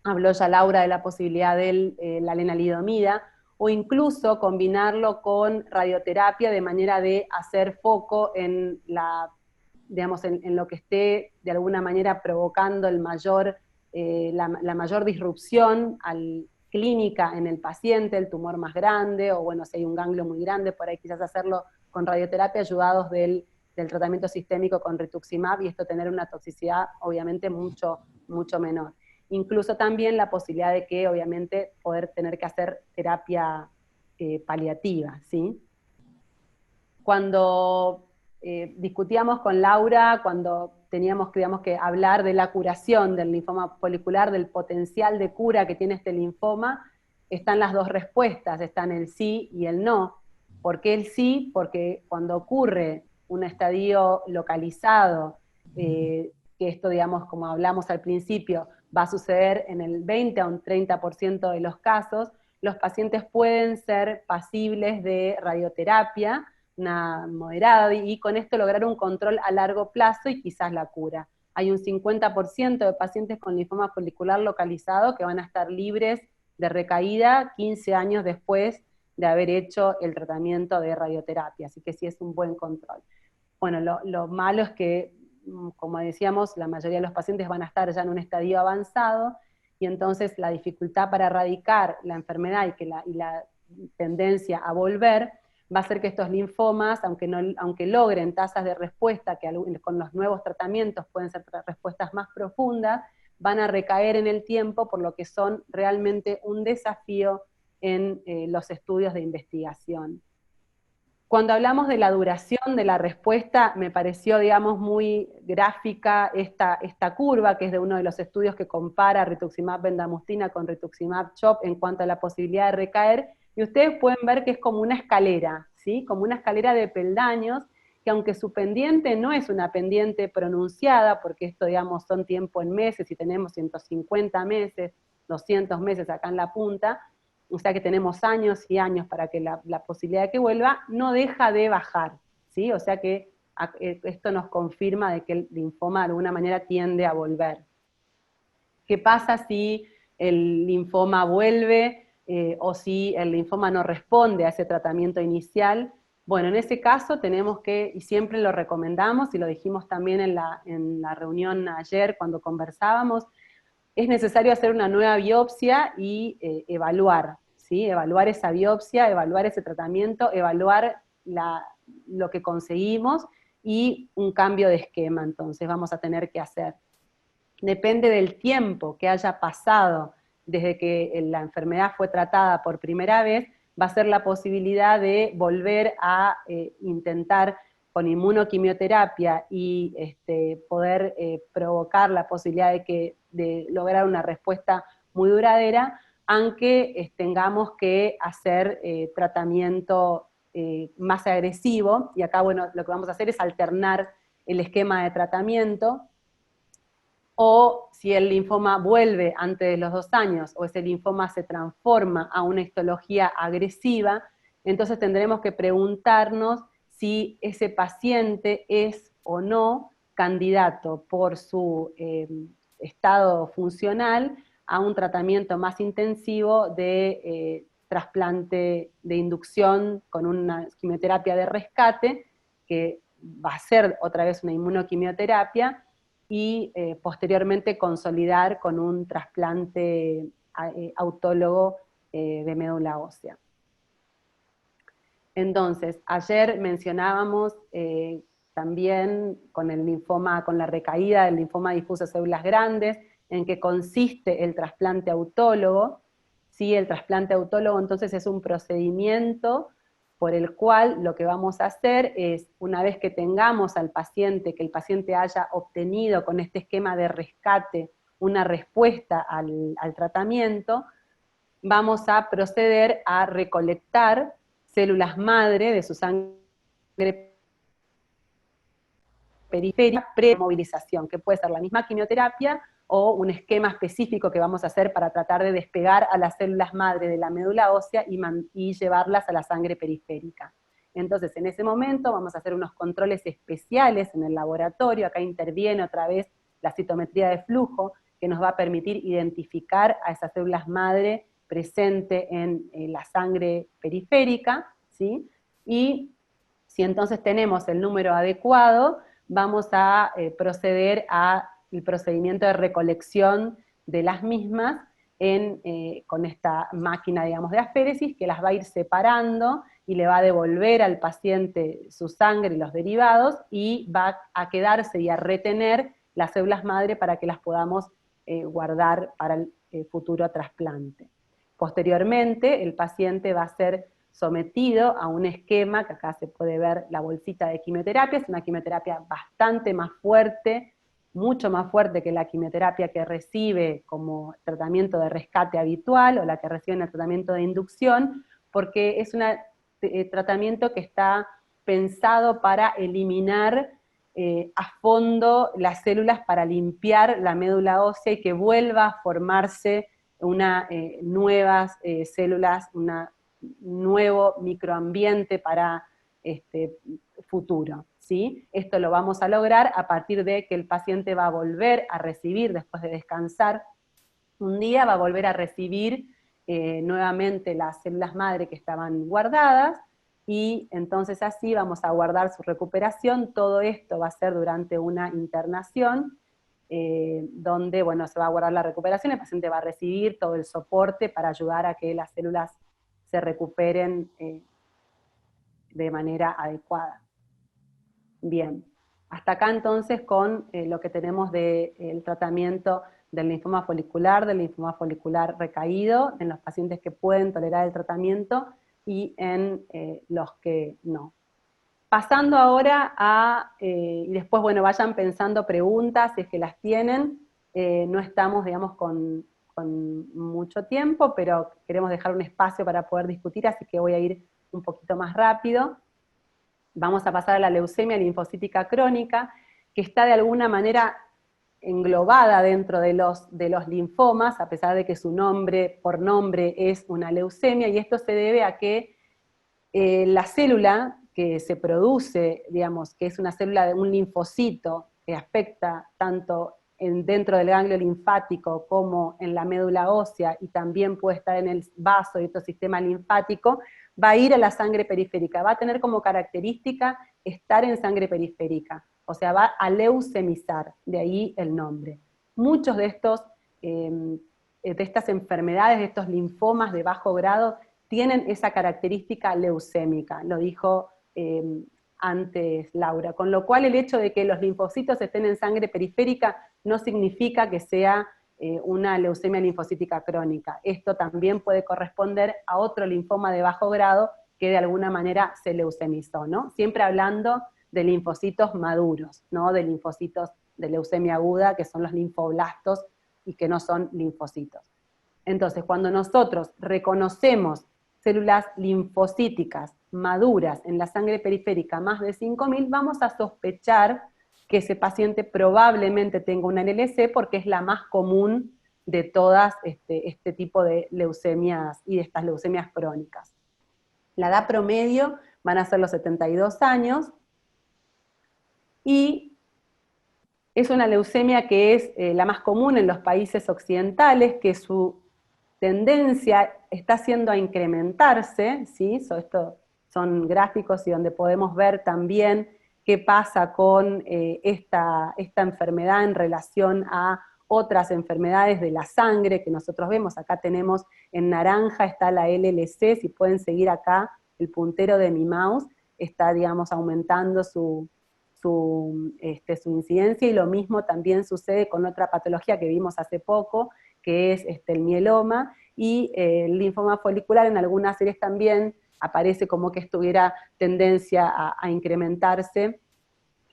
Habló ya Laura de la posibilidad de la lenalidomida, o incluso combinarlo con radioterapia de manera de hacer foco en en lo que esté de alguna manera provocando la mayor disrupción clínica en el paciente, el tumor más grande, o bueno, si hay un ganglio muy grande, por ahí quizás hacerlo con radioterapia, ayudados del tratamiento sistémico con rituximab, y esto tener una toxicidad obviamente mucho, mucho menor. Incluso también la posibilidad de que, obviamente, poder tener que hacer terapia paliativa, ¿sí? Cuando discutíamos con Laura, cuando teníamos, digamos, que hablar de la curación del linfoma folicular, del potencial de cura que tiene este linfoma, están las dos respuestas, están el sí y el no. ¿Por qué el sí? Porque cuando ocurre un estadio localizado, que esto, digamos, como hablamos al principio, va a suceder en el 20 a un 30% de los casos, los pacientes pueden ser pasibles de radioterapia, una moderada, y con esto lograr un control a largo plazo y quizás la cura. Hay un 50% de pacientes con linfoma folicular localizado que van a estar libres de recaída 15 años después de haber hecho el tratamiento de radioterapia, así que sí es un buen control. Bueno, lo malo es que, como decíamos, la mayoría de los pacientes van a estar ya en un estadio avanzado, y entonces la dificultad para erradicar la enfermedad y la tendencia a volver va a ser que estos linfomas, aunque logren tasas de respuesta que con los nuevos tratamientos pueden ser respuestas más profundas, van a recaer en el tiempo, por lo que son realmente un desafío en los estudios de investigación. Cuando hablamos de la duración de la respuesta, me pareció, digamos, muy gráfica esta curva, que es de uno de los estudios que compara rituximab bendamustine con rituximab chop en cuanto a la posibilidad de recaer, y ustedes pueden ver que es como una escalera, ¿sí? Como una escalera de peldaños, que aunque su pendiente no es una pendiente pronunciada, porque esto, digamos, son tiempo en meses, y tenemos 150 meses, 200 meses acá en la punta, o sea que tenemos años y años para que la posibilidad de que vuelva, no deja de bajar, ¿sí? O sea que esto nos confirma de que el linfoma de alguna manera tiende a volver. ¿Qué pasa si el linfoma vuelve o si el linfoma no responde a ese tratamiento inicial? Bueno, en ese caso tenemos que, y siempre lo recomendamos, y lo dijimos también en la reunión ayer cuando conversábamos, es necesario hacer una nueva biopsia y evaluar, ¿sí? Evaluar esa biopsia, evaluar ese tratamiento, evaluar lo que conseguimos y un cambio de esquema, entonces vamos a tener que hacer. Depende del tiempo que haya pasado desde que la enfermedad fue tratada por primera vez, va a ser la posibilidad de volver a intentar con inmunoquimioterapia y poder provocar la posibilidad de lograr una respuesta muy duradera, aunque tengamos que hacer tratamiento más agresivo, y acá, bueno, lo que vamos a hacer es alternar el esquema de tratamiento, o si el linfoma vuelve antes de los 2 años, o ese linfoma se transforma a una histología agresiva, entonces tendremos que preguntarnos si ese paciente es o no candidato por su estado funcional a un tratamiento más intensivo de trasplante de inducción con una quimioterapia de rescate, que va a ser otra vez una inmunoquimioterapia, y posteriormente consolidar con un trasplante autólogo de médula ósea. Entonces, ayer mencionábamos también con el linfoma, con la recaída del linfoma difuso de células grandes, en qué consiste el trasplante autólogo. ¿Sí? El trasplante autólogo entonces es un procedimiento por el cual lo que vamos a hacer es, una vez que tengamos al paciente, que el paciente haya obtenido con este esquema de rescate una respuesta al tratamiento, vamos a proceder a recolectar células madre de su sangre periférica pre-movilización, que puede ser la misma quimioterapia o un esquema específico que vamos a hacer para tratar de despegar a las células madre de la médula ósea y llevarlas a la sangre periférica. Entonces, en ese momento vamos a hacer unos controles especiales en el laboratorio. Acá interviene otra vez la citometría de flujo, que nos va a permitir identificar a esas células madre presente en la sangre periférica, ¿sí? Y si entonces tenemos el número adecuado, vamos a proceder al procedimiento de recolección de las mismas con esta máquina, digamos, de aféresis, que las va a ir separando y le va a devolver al paciente su sangre y los derivados, y va a quedarse y a retener las células madre para que las podamos guardar para el futuro trasplante. Posteriormente, el paciente va a ser sometido a un esquema, que acá se puede ver la bolsita de quimioterapia, es una quimioterapia bastante más fuerte mucho más fuerte que la quimioterapia que recibe como tratamiento de rescate habitual o la que recibe en el tratamiento de inducción, porque es un tratamiento que está pensado para eliminar a fondo las células, para limpiar la médula ósea y que vuelva a formarse nuevas células, un nuevo microambiente para futuro. ¿Sí? Esto lo vamos a lograr a partir de que el paciente va a volver a recibir, después de descansar un día, va a volver a recibir nuevamente las células madre que estaban guardadas, y entonces así vamos a guardar su recuperación. Todo esto va a ser durante una internación, donde, bueno, se va a guardar la recuperación, el paciente va a recibir todo el soporte para ayudar a que las células se recuperen de manera adecuada. Bien, hasta acá entonces con lo que tenemos del tratamiento del linfoma folicular recaído, en los pacientes que pueden tolerar el tratamiento y en los que no. Pasando ahora a, y después, bueno, vayan pensando preguntas si es que las tienen. No estamos, digamos, con mucho tiempo, pero queremos dejar un espacio para poder discutir, así que voy a ir un poquito más rápido. Vamos a pasar a la leucemia linfocítica crónica, que está de alguna manera englobada dentro de los linfomas, a pesar de que su nombre, por nombre, es una leucemia, y esto se debe a que la célula que se produce, digamos, que es una célula de un linfocito que afecta tanto dentro del ganglio linfático como en la médula ósea, y también puede estar en el vaso y otro sistema linfático, va a ir a la sangre periférica, va a tener como característica estar en sangre periférica, o sea, va a leucemizar, de ahí el nombre. Muchos de estas enfermedades, de estos linfomas de bajo grado, tienen esa característica leucémica, lo dijo antes Laura, con lo cual el hecho de que los linfocitos estén en sangre periférica no significa que sea una leucemia linfocítica crónica. Esto también puede corresponder a otro linfoma de bajo grado que de alguna manera se leucemizó, ¿no? Siempre hablando de linfocitos maduros, ¿no? De linfocitos de leucemia aguda, que son los linfoblastos y que no son linfocitos. Entonces, cuando nosotros reconocemos células linfocíticas maduras en la sangre periférica más de 5.000, vamos a sospechar que ese paciente probablemente tenga una LLC, porque es la más común de todas este tipo de leucemias y de estas leucemias crónicas. La edad promedio van a ser los 72 años, y es una leucemia que es la más común en los países occidentales, que su tendencia está haciendo a incrementarse, ¿sí? Estos son gráficos y donde podemos ver también qué pasa con esta enfermedad en relación a otras enfermedades de la sangre que nosotros vemos. Acá tenemos en naranja está la LLC, si pueden seguir acá el puntero de mi mouse, está, digamos, aumentando su incidencia, y lo mismo también sucede con otra patología que vimos hace poco, que es el mieloma, y el linfoma folicular en algunas series también aparece como que estuviera tendencia a incrementarse,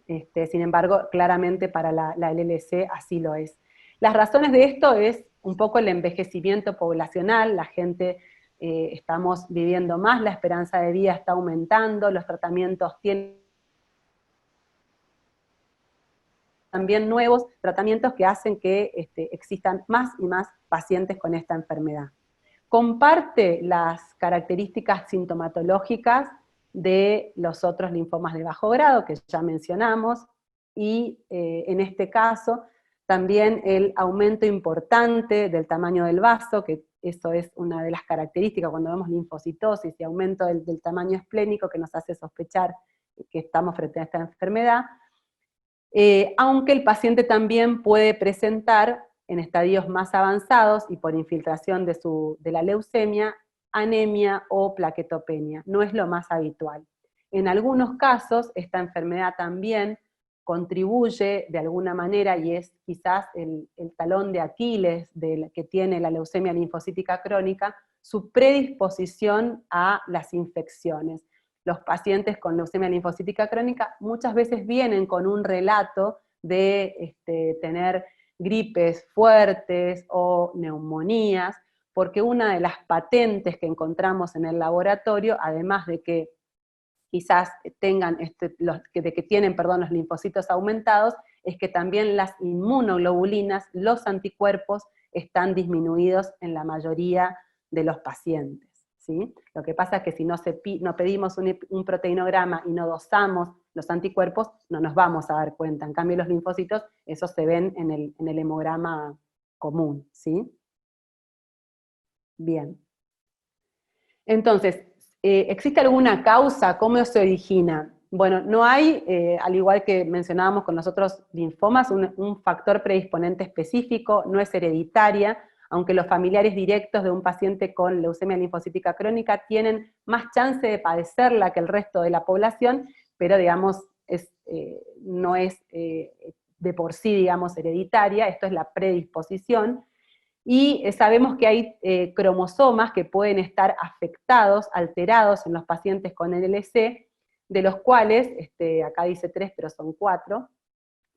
sin embargo, claramente para la LLC así lo es. Las razones de esto es un poco el envejecimiento poblacional, la gente, estamos viviendo más, la esperanza de vida está aumentando, los tratamientos tienen también nuevos tratamientos que hacen que existan más y más pacientes con esta enfermedad. Comparte las características sintomatológicas de los otros linfomas de bajo grado que ya mencionamos, y en este caso también el aumento importante del tamaño del vaso, que eso es una de las características cuando vemos linfocitosis y aumento del tamaño esplénico, que nos hace sospechar que estamos frente a esta enfermedad. Aunque el paciente también puede presentar en estadios más avanzados y por infiltración de la leucemia, anemia o plaquetopenia. No es lo más habitual. En algunos casos, esta enfermedad también contribuye de alguna manera, y es quizás el talón de Aquiles que tiene la leucemia linfocítica crónica, su predisposición a las infecciones. Los pacientes con leucemia linfocítica crónica muchas veces vienen con un relato de tener gripes fuertes o neumonías, porque una de las patentes que encontramos en el laboratorio, además de que quizás tengan, de que tienen, perdón, los linfocitos aumentados, es que también las inmunoglobulinas, los anticuerpos, están disminuidos en la mayoría de los pacientes, ¿sí? Lo que pasa es que si no pedimos un proteinograma y no dosamos los anticuerpos, no nos vamos a dar cuenta. En cambio, los linfocitos, esos se ven en el hemograma común, ¿sí? Bien. Entonces, ¿existe alguna causa? ¿Cómo se origina? Bueno, no hay, al igual que mencionábamos con los otros linfomas, un factor predisponente específico, no es hereditaria, aunque los familiares directos de un paciente con leucemia linfocítica crónica tienen más chance de padecerla que el resto de la población, pero digamos, no es de por sí, digamos, hereditaria, esto es la predisposición. Y sabemos que hay cromosomas que pueden estar afectados, alterados en los pacientes con LLC, de los cuales, acá dice 3, pero son 4,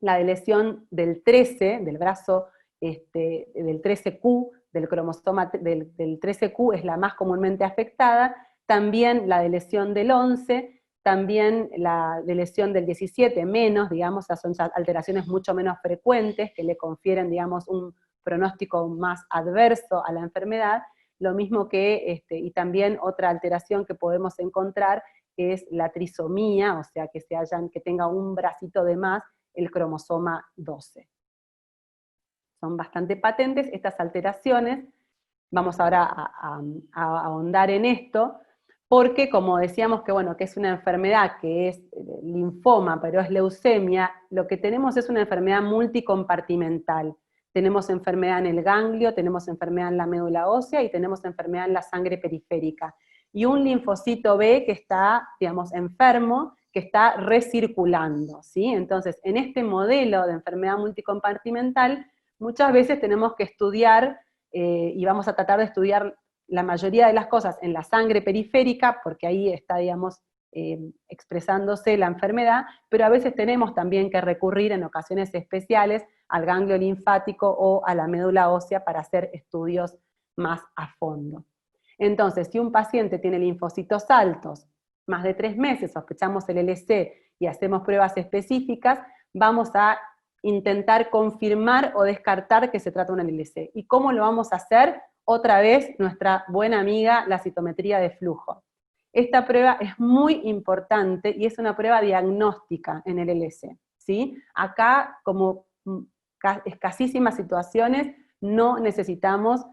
la lesión del 13, del brazo del 13Q, del cromosoma del 13Q es la más comúnmente afectada, también la lesión del 11, también la lesión del 17 menos, digamos, son alteraciones mucho menos frecuentes que le confieren, digamos, un pronóstico más adverso a la enfermedad, lo mismo que, y también otra alteración que podemos encontrar es la trisomía, o sea, que tenga un bracito de más, el cromosoma 12. Son bastante patentes estas alteraciones, vamos ahora a ahondar en esto, porque como decíamos que, bueno, que es una enfermedad que es linfoma, pero es leucemia, lo que tenemos es una enfermedad multicompartimental. Tenemos enfermedad en el ganglio, tenemos enfermedad en la médula ósea y tenemos enfermedad en la sangre periférica. Y un linfocito B que está, digamos, enfermo, que está recirculando, ¿sí? Entonces, en este modelo de enfermedad multicompartimental, muchas veces tenemos que estudiar, y vamos a tratar de estudiar la mayoría de las cosas en la sangre periférica, porque ahí está, digamos, expresándose la enfermedad, pero a veces tenemos también que recurrir en ocasiones especiales al ganglio linfático o a la médula ósea para hacer estudios más a fondo. Entonces, si un paciente tiene linfocitos altos, más de 3 meses, sospechamos el LC y hacemos pruebas específicas, vamos a intentar confirmar o descartar que se trata de una LC. ¿Y cómo lo vamos a hacer? Otra vez, nuestra buena amiga, la citometría de flujo. Esta prueba es muy importante y es una prueba diagnóstica en el LC, ¿sí? Acá, como escasísimas situaciones, no necesitamos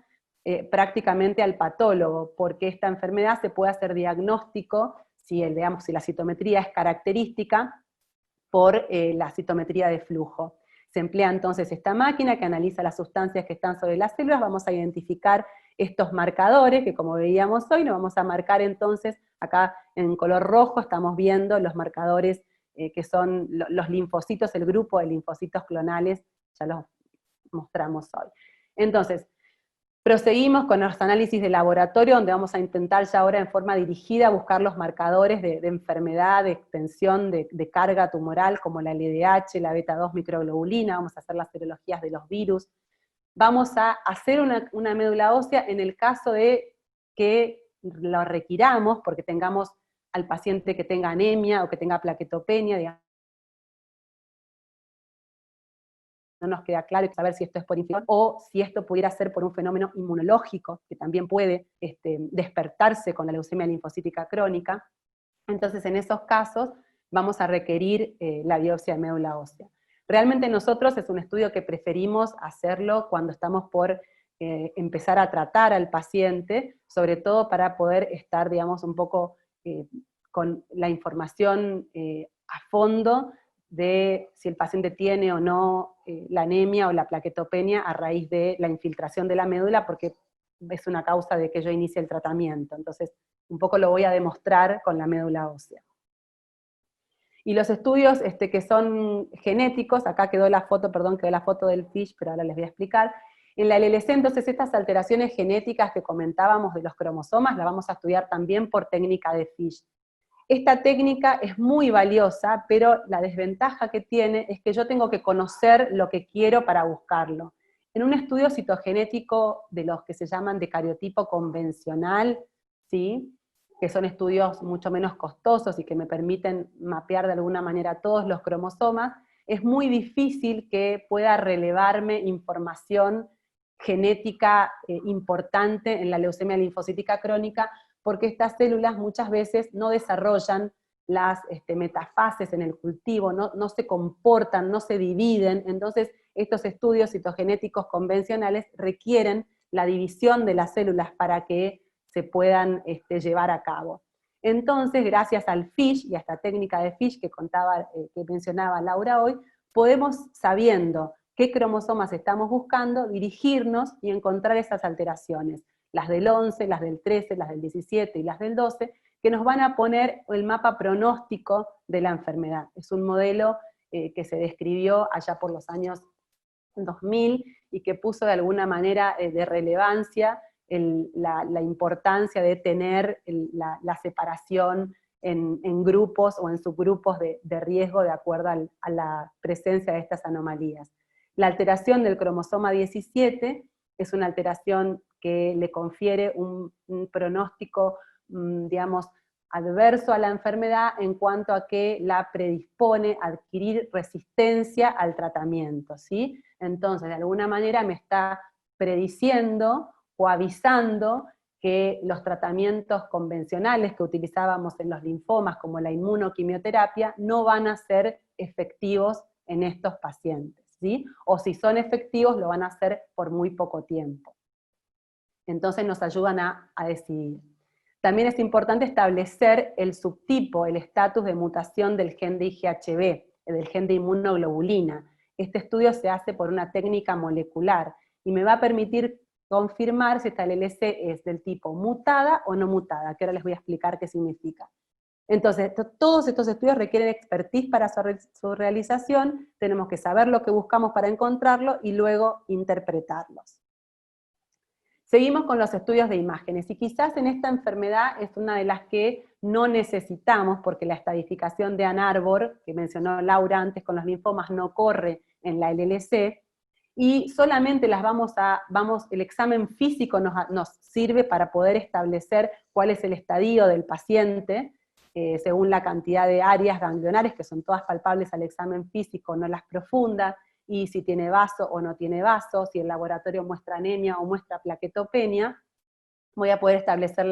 prácticamente al patólogo, porque esta enfermedad se puede hacer diagnóstico, si la citometría es característica, por la citometría de flujo. Se emplea entonces esta máquina que analiza las sustancias que están sobre las células, vamos a identificar estos marcadores, que como veíamos hoy, nos vamos a marcar entonces, acá en color rojo estamos viendo los marcadores que son los linfocitos, el grupo de linfocitos clonales, ya los mostramos hoy. Entonces, proseguimos con los análisis de laboratorio, donde vamos a intentar ya ahora en forma dirigida buscar los marcadores de enfermedad, de extensión, de carga tumoral, como la LDH, la beta-2 microglobulina, vamos a hacer las serologías de los virus. Vamos a hacer una médula ósea en el caso de que lo requiramos, porque tengamos al paciente que tenga anemia o que tenga plaquetopenia, digamos. No nos queda claro saber si esto es por infección o si esto pudiera ser por un fenómeno inmunológico, que también puede despertarse con la leucemia linfocítica crónica. Entonces, en esos casos, vamos a requerir la biopsia de médula ósea. Realmente nosotros es un estudio que preferimos hacerlo cuando estamos por empezar a tratar al paciente, sobre todo para poder estar, digamos, un poco con la información a fondo de si el paciente tiene o no la anemia o la plaquetopenia a raíz de la infiltración de la médula, porque es una causa de que yo inicie el tratamiento. Entonces, un poco lo voy a demostrar con la médula ósea. Y los estudios que son genéticos, acá quedó la foto, perdón, quedó la foto del FISH, pero ahora les voy a explicar. En la LLC, entonces, estas alteraciones genéticas que comentábamos de los cromosomas, las vamos a estudiar también por técnica de FISH. esta técnica es muy valiosa, pero la desventaja que tiene es que yo tengo que conocer lo que quiero para buscarlo. En un estudio citogenético de los que se llaman de cariotipo convencional, ¿sí?, que son estudios mucho menos costosos y que me permiten mapear de alguna manera todos los cromosomas, es muy difícil que pueda relevarme información genética importante en la leucemia linfocítica crónica, porque estas células muchas veces no desarrollan las metafases en el cultivo, no se comportan, no se dividen. Entonces estos estudios citogenéticos convencionales requieren la división de las células para que se puedan llevar a cabo. Entonces, gracias al FISH y a esta técnica de FISH que mencionaba Laura hoy, podemos, sabiendo qué cromosomas estamos buscando, dirigirnos y encontrar esas alteraciones, las del 11, las del 13, las del 17 y las del 12, que nos van a poner el mapa pronóstico de la enfermedad. Es un modelo que se describió allá por los años 2000 y que puso de alguna manera de relevancia la importancia de tener la separación en grupos o en subgrupos de riesgo de acuerdo a la presencia de estas anomalías. La alteración del cromosoma 17 es una alteración que le confiere un pronóstico, digamos, adverso a la enfermedad en cuanto a que la predispone a adquirir resistencia al tratamiento, ¿sí? Entonces, de alguna manera me está prediciendo o avisando que los tratamientos convencionales que utilizábamos en los linfomas, como la inmunoquimioterapia, no van a ser efectivos en estos pacientes, ¿sí? O si son efectivos, lo van a hacer por muy poco tiempo. Entonces nos ayudan a decidir. También es importante establecer el subtipo, el estatus de mutación del gen de IGHB, del gen de inmunoglobulina. Este estudio se hace por una técnica molecular y me va a permitir confirmar si esta LLC es del tipo mutada o no mutada, que ahora les voy a explicar qué significa. Entonces, todos estos estudios requieren expertise para su realización, tenemos que saber lo que buscamos para encontrarlo y luego interpretarlos. Seguimos con los estudios de imágenes, y quizás en esta enfermedad es una de las que no necesitamos, porque la estadificación de Ann Arbor, que mencionó Laura antes con los linfomas, no corre en la LLC, y solamente el examen físico nos sirve para poder establecer cuál es el estadio del paciente, según la cantidad de áreas ganglionares, que son todas palpables al examen físico, no las profundas, y si tiene vaso o no tiene vaso, si el laboratorio muestra anemia o muestra plaquetopenia, voy a poder establecer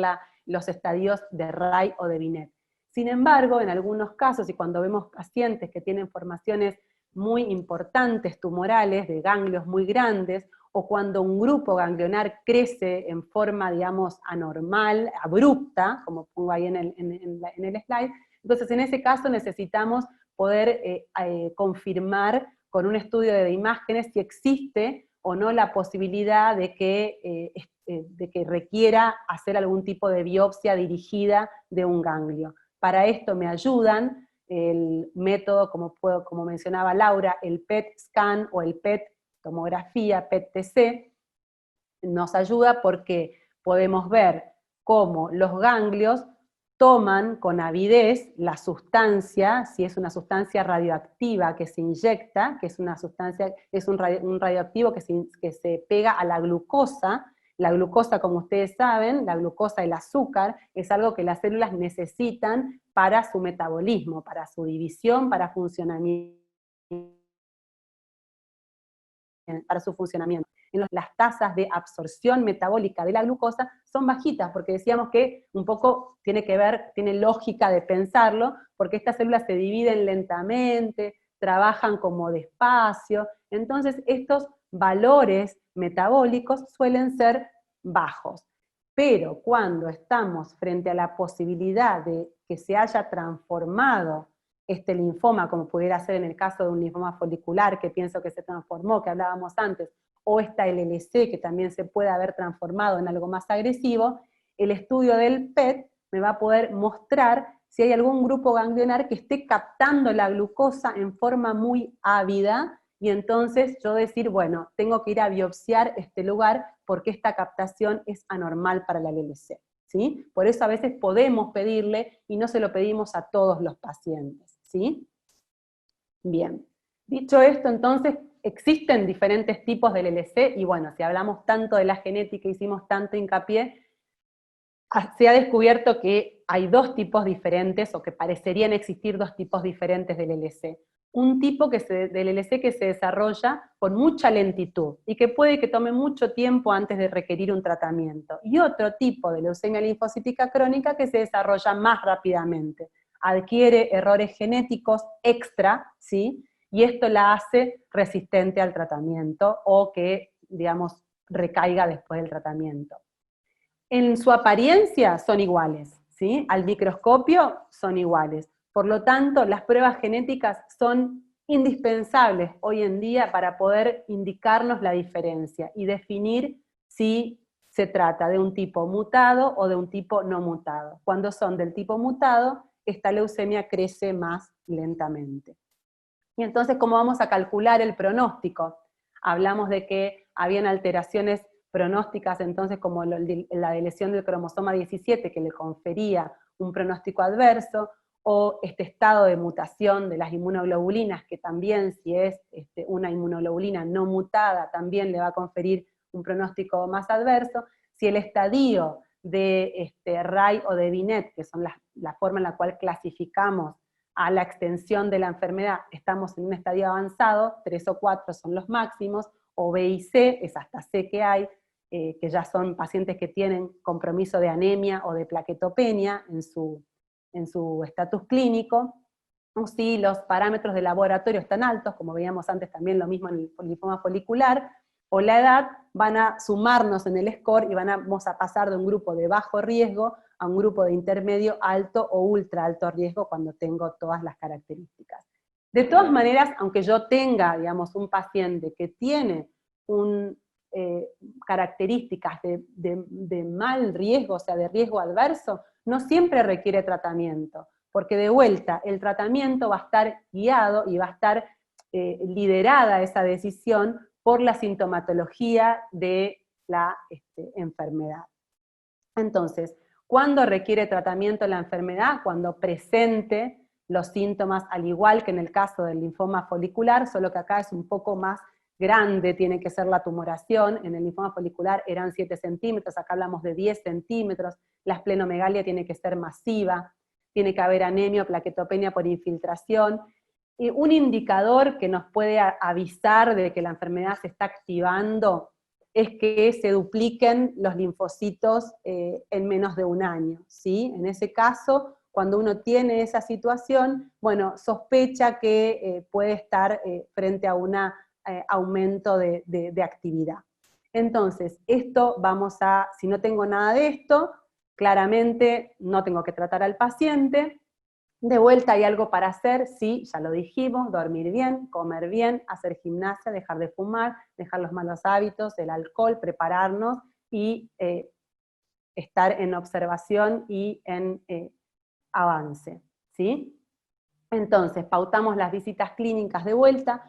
los estadios de Ray o de Binet. Sin embargo, en algunos casos, y cuando vemos pacientes que tienen formaciones muy importantes tumorales, de ganglios muy grandes, o cuando un grupo ganglionar crece en forma, digamos, anormal, abrupta, como pongo ahí en el slide, entonces en ese caso necesitamos poder confirmar con un estudio de imágenes si existe o no la posibilidad de que requiera hacer algún tipo de biopsia dirigida de un ganglio. Para esto me ayudan el método, como mencionaba Laura, el PET scan o el PET tomografía, PET-TC, nos ayuda porque podemos ver cómo los ganglios toman con avidez la sustancia, si es una sustancia radioactiva que se inyecta, que es una sustancia, es un radioactivo que se pega a la glucosa. La glucosa, como ustedes saben, la glucosa, el azúcar, es algo que las células necesitan para su metabolismo, para su división, para su funcionamiento. Las tasas de absorción metabólica de la glucosa son bajitas, porque decíamos que un poco tiene que ver, tiene lógica de pensarlo, porque estas células se dividen lentamente, trabajan como despacio, entonces estos valores metabólicos suelen ser bajos. Pero cuando estamos frente a la posibilidad de que se haya transformado este linfoma, como pudiera ser en el caso de un linfoma folicular, que pienso que se transformó, que hablábamos antes, o esta LLC, que también se puede haber transformado en algo más agresivo, el estudio del PET me va a poder mostrar si hay algún grupo ganglionar que esté captando la glucosa en forma muy ávida, y entonces yo decir, bueno, tengo que ir a biopsiar este lugar porque esta captación es anormal para la LLC. ¿sí? Por eso a veces podemos pedirle y no se lo pedimos a todos los pacientes, ¿sí? Bien, dicho esto, entonces, existen diferentes tipos del LLC, y bueno, si hablamos tanto de la genética, hicimos tanto hincapié, se ha descubierto que hay dos tipos diferentes, o que parecerían existir dos tipos diferentes del LLC. Un tipo del LLC que se desarrolla con mucha lentitud, y que puede que tome mucho tiempo antes de requerir un tratamiento. Y otro tipo de leucemia linfocítica crónica que se desarrolla más rápidamente. Adquiere errores genéticos extra, ¿sí? Y esto la hace resistente al tratamiento, o que, digamos, recaiga después del tratamiento. En su apariencia son iguales, ¿sí? Al microscopio son iguales. Por lo tanto, las pruebas genéticas son indispensables hoy en día para poder indicarnos la diferencia y definir si se trata de un tipo mutado o de un tipo no mutado. Cuando son del tipo mutado, esta leucemia crece más lentamente. Y entonces, ¿cómo vamos a calcular el pronóstico? Hablamos de que habían alteraciones pronósticas, entonces, como la de lesión del cromosoma 17, que le confería un pronóstico adverso, o este estado de mutación de las inmunoglobulinas, que también, si es una inmunoglobulina no mutada, también le va a conferir un pronóstico más adverso. Si el estadio de Ray o de Binet, que son la forma en la cual clasificamos a la extensión de la enfermedad, estamos en un estadio avanzado, 3 o 4 son los máximos, o B y C, es hasta C que hay, que ya son pacientes que tienen compromiso de anemia o de plaquetopenia en su estatus clínico, o si los parámetros de laboratorio están altos, como veíamos antes también lo mismo en el linfoma folicular, o la edad, van a sumarnos en el score y vamos a pasar de un grupo de bajo riesgo a un grupo de intermedio, alto o ultra alto riesgo cuando tengo todas las características. De todas maneras, aunque yo tenga, digamos, un paciente que tiene características de mal riesgo, o sea, de riesgo adverso, no siempre requiere tratamiento, porque de vuelta, el tratamiento va a estar guiado y va a estar liderada esa decisión por la sintomatología de la enfermedad. Entonces, ¿cuándo requiere tratamiento la enfermedad? Cuando presente los síntomas, al igual que en el caso del linfoma folicular, solo que acá es un poco más grande, tiene que ser la tumoración. En el linfoma folicular eran 7 centímetros, acá hablamos de 10 centímetros, la esplenomegalia tiene que ser masiva, tiene que haber anemia o plaquetopenia por infiltración. Y un indicador que nos puede avisar de que la enfermedad se está activando es que se dupliquen los linfocitos en menos de un año, ¿sí? En ese caso, cuando uno tiene esa situación, bueno, sospecha que puede estar frente a un aumento de actividad. Entonces, esto si no tengo nada de esto, claramente no tengo que tratar al paciente. De vuelta hay algo para hacer, sí, ya lo dijimos, dormir bien, comer bien, hacer gimnasia, dejar de fumar, dejar los malos hábitos, el alcohol, prepararnos y estar en observación y en avance, ¿sí? Entonces, pautamos las visitas clínicas de vuelta.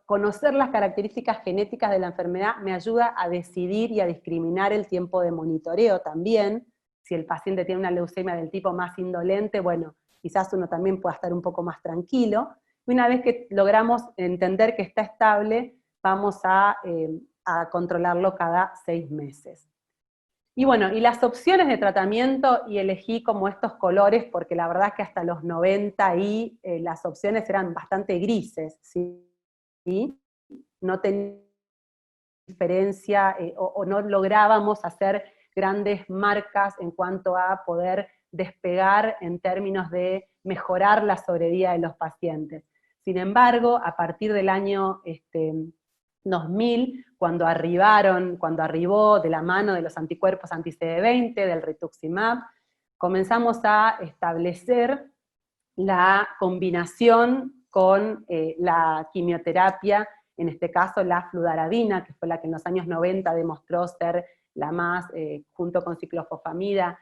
Conocer las características genéticas de la enfermedad me ayuda a decidir y a discriminar el tiempo de monitoreo también. Si el paciente tiene una leucemia del tipo más indolente, bueno, quizás uno también pueda estar un poco más tranquilo. Y una vez que logramos entender que está estable, vamos a controlarlo cada 6 meses. Y bueno, y las opciones de tratamiento, y elegí como estos colores, porque la verdad es que hasta los 90 las opciones eran bastante grises, ¿sí? No tenía diferencia, o no lográbamos hacer grandes marcas en cuanto a poder despegar en términos de mejorar la sobrevida de los pacientes. Sin embargo, a partir del año 2000, cuando arribó de la mano de los anticuerpos anti-CD20, del rituximab, comenzamos a establecer la combinación con la quimioterapia, en este caso la fludarabina, que fue la que en los años 90 demostró ser la más, junto con ciclofosfamida,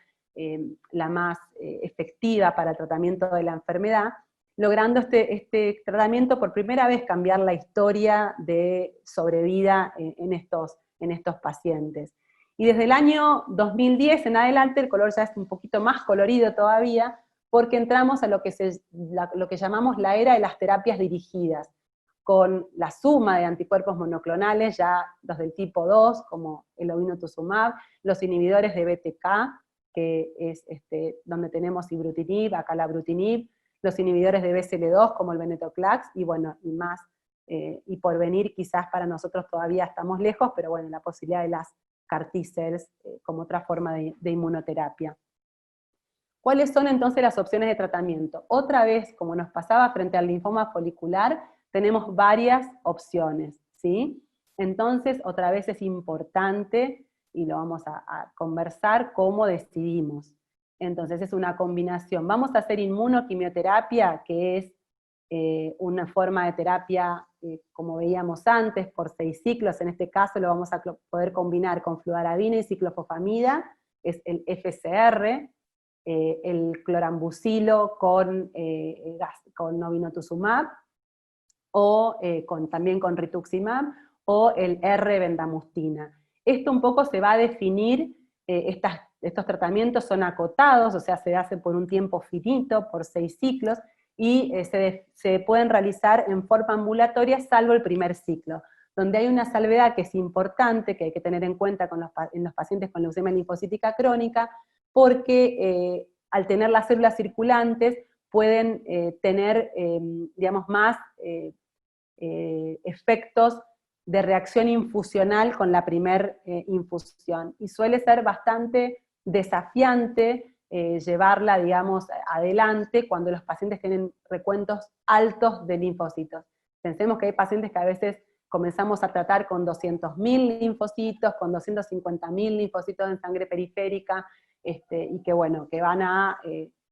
la más efectiva para el tratamiento de la enfermedad, logrando este tratamiento por primera vez cambiar la historia de sobrevida en estos pacientes. Y desde el año 2010 en adelante el color ya es un poquito más colorido todavía, porque entramos a lo que llamamos la era de las terapias dirigidas, con la suma de anticuerpos monoclonales, ya los del tipo 2, como el obinutuzumab, los inhibidores de BTK, que es donde tenemos ibrutinib, acalabrutinib, los inhibidores de BCL2, como el venetoclax, y bueno, y más, y por venir quizás para nosotros todavía estamos lejos, pero bueno, la posibilidad de las CAR T-cells como otra forma de inmunoterapia. ¿Cuáles son entonces las opciones de tratamiento? Otra vez, como nos pasaba frente al linfoma folicular, tenemos varias opciones, ¿sí? Entonces, otra vez es importante, y lo vamos a conversar, cómo decidimos. Entonces es una combinación. Vamos a hacer inmunoquimioterapia, que es una forma de terapia, como veíamos antes, por 6 ciclos. En este caso lo vamos a poder combinar con fludarabina y ciclofosfamida, es el FCR, el clorambucilo con obinutuzumab, o también con rituximab, o el R-bendamustina. Esto un poco se va a definir, estos tratamientos son acotados, o sea, se hacen por un tiempo finito, por 6 ciclos, y se pueden realizar en forma ambulatoria, salvo el primer ciclo, donde hay una salvedad que es importante, que hay que tener en cuenta en los pacientes con leucemia linfocítica crónica, porque al tener las células circulantes, pueden tener, digamos, más efectos de reacción infusional con la primer infusión. Y suele ser bastante desafiante llevarla, digamos, adelante cuando los pacientes tienen recuentos altos de linfocitos. Pensemos que hay pacientes que a veces comenzamos a tratar con 200.000 linfocitos, con 250.000 linfocitos en sangre periférica, y que bueno, que van a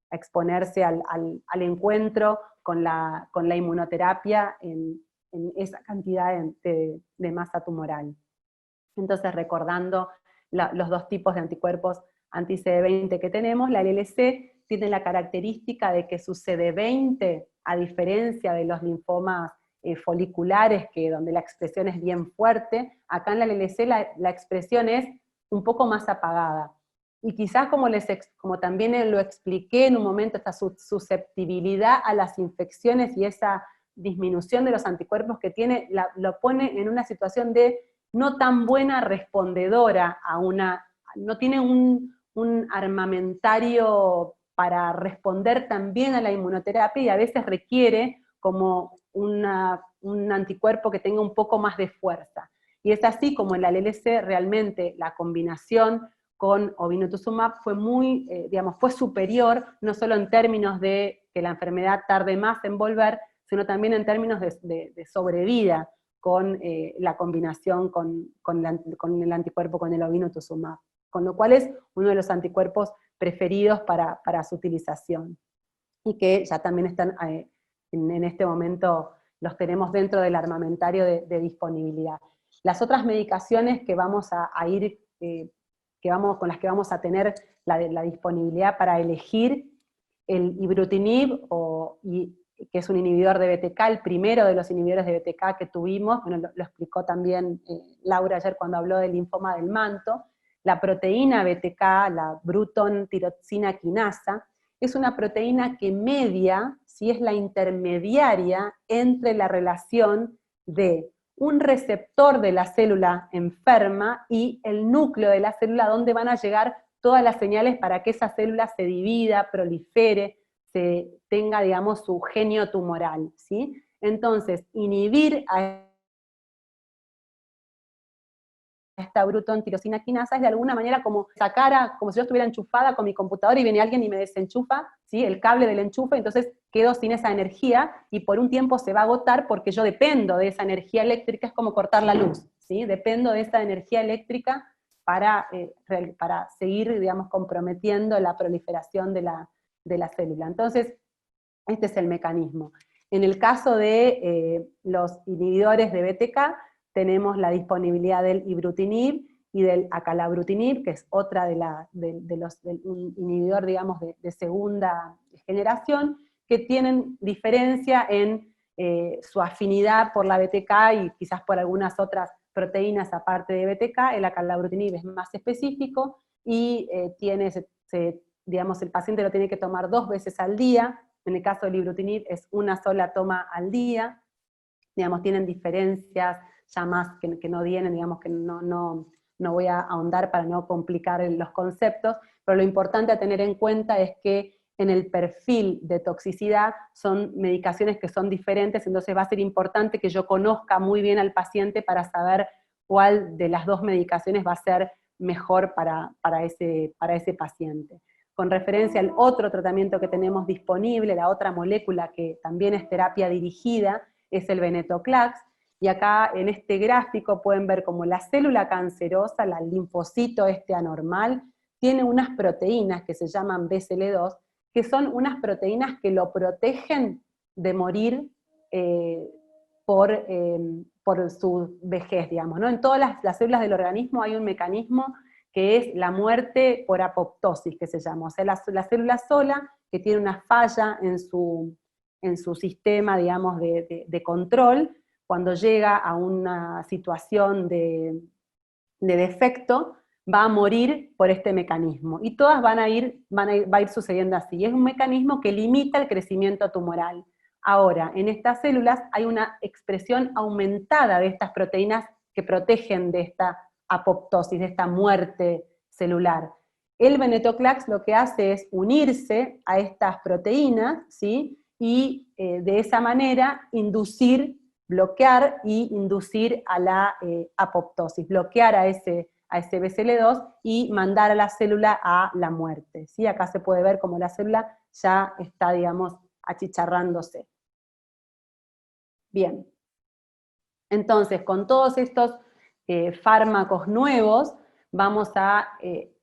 exponerse al encuentro con la inmunoterapia en esa cantidad de masa tumoral. Entonces, recordando los dos tipos de anticuerpos anti-CD20 que tenemos, la LLC tiene la característica de que su CD20, a diferencia de los linfomas foliculares, donde la expresión es bien fuerte, acá en la LLC la expresión es un poco más apagada. Y quizás como también lo expliqué en un momento, esta susceptibilidad a las infecciones y esa disminución de los anticuerpos que tiene, lo pone en una situación de no tan buena respondedora no tiene un armamentario para responder también a la inmunoterapia, y a veces requiere como un anticuerpo que tenga un poco más de fuerza. Y es así como en la LLC realmente la combinación con obinutuzumab fue fue superior, no solo en términos de que la enfermedad tarde más en volver, sino también en términos de sobrevida con la combinación con el anticuerpo, con el obinutuzumab. Con lo cual es uno de los anticuerpos preferidos para su utilización. Y que ya también están, en este momento, los tenemos dentro del armamentario de disponibilidad. Las otras medicaciones que vamos a ir, con las que vamos a tener la disponibilidad para elegir, el ibrutinib, que es un inhibidor de BTK, el primero de los inhibidores de BTK que tuvimos, bueno, lo explicó también Laura ayer cuando habló del linfoma del manto. La proteína BTK, la Bruton tiroxina quinasa, es una proteína que media, si es la intermediaria entre la relación de un receptor de la célula enferma y el núcleo de la célula, donde van a llegar todas las señales para que esa célula se divida, prolifere, tenga, digamos, su genio tumoral, ¿sí? Entonces, inhibir a esta Bruton tirosina quinasa es de alguna manera como como si yo estuviera enchufada con mi computadora y viene alguien y me desenchufa, ¿sí? El cable del enchufe, entonces quedo sin esa energía y por un tiempo se va a agotar porque yo dependo de esa energía eléctrica, es como cortar la luz, ¿sí? Dependo de esa energía eléctrica para seguir, digamos, comprometiendo la proliferación de la célula. Entonces, este es el mecanismo. En el caso de los inhibidores de BTK, tenemos la disponibilidad del ibrutinib y del acalabrutinib, que es otra un inhibidor, digamos, de segunda generación, que tienen diferencia en su afinidad por la BTK y quizás por algunas otras proteínas aparte de BTK, el acalabrutinib es más específico y digamos, el paciente lo tiene que tomar 2 veces al día. En el caso del ibrutinib es una sola toma al día. Digamos, tienen diferencias ya más que no vienen, digamos que no voy a ahondar para no complicar los conceptos, pero lo importante a tener en cuenta es que en el perfil de toxicidad son medicaciones que son diferentes, entonces va a ser importante que yo conozca muy bien al paciente para saber cuál de las 2 medicaciones va a ser mejor para ese paciente. Con referencia al otro tratamiento que tenemos disponible, la otra molécula que también es terapia dirigida, es el venetoclax, y acá en este gráfico pueden ver como la célula cancerosa, el linfocito anormal, tiene unas proteínas que se llaman BCL2, que son unas proteínas que lo protegen de morir por su vejez, digamos, ¿no? En todas las células del organismo hay un mecanismo que es la muerte por apoptosis, que se llama, o sea, la célula sola, que tiene una falla en su sistema, digamos, de control, cuando llega a una situación de defecto, va a morir por este mecanismo. Y todas va a ir sucediendo así. Es un mecanismo que limita el crecimiento tumoral. Ahora, en estas células hay una expresión aumentada de estas proteínas que protegen de esta apoptosis, de esta muerte celular. El venetoclax lo que hace es unirse a estas proteínas, ¿sí? Y de esa manera bloquear y inducir a la apoptosis, bloquear a ese BCL2 y mandar a la célula a la muerte, ¿sí? Acá se puede ver como la célula ya está, digamos, achicharrándose. Bien. Entonces, con todos estos fármacos nuevos, vamos a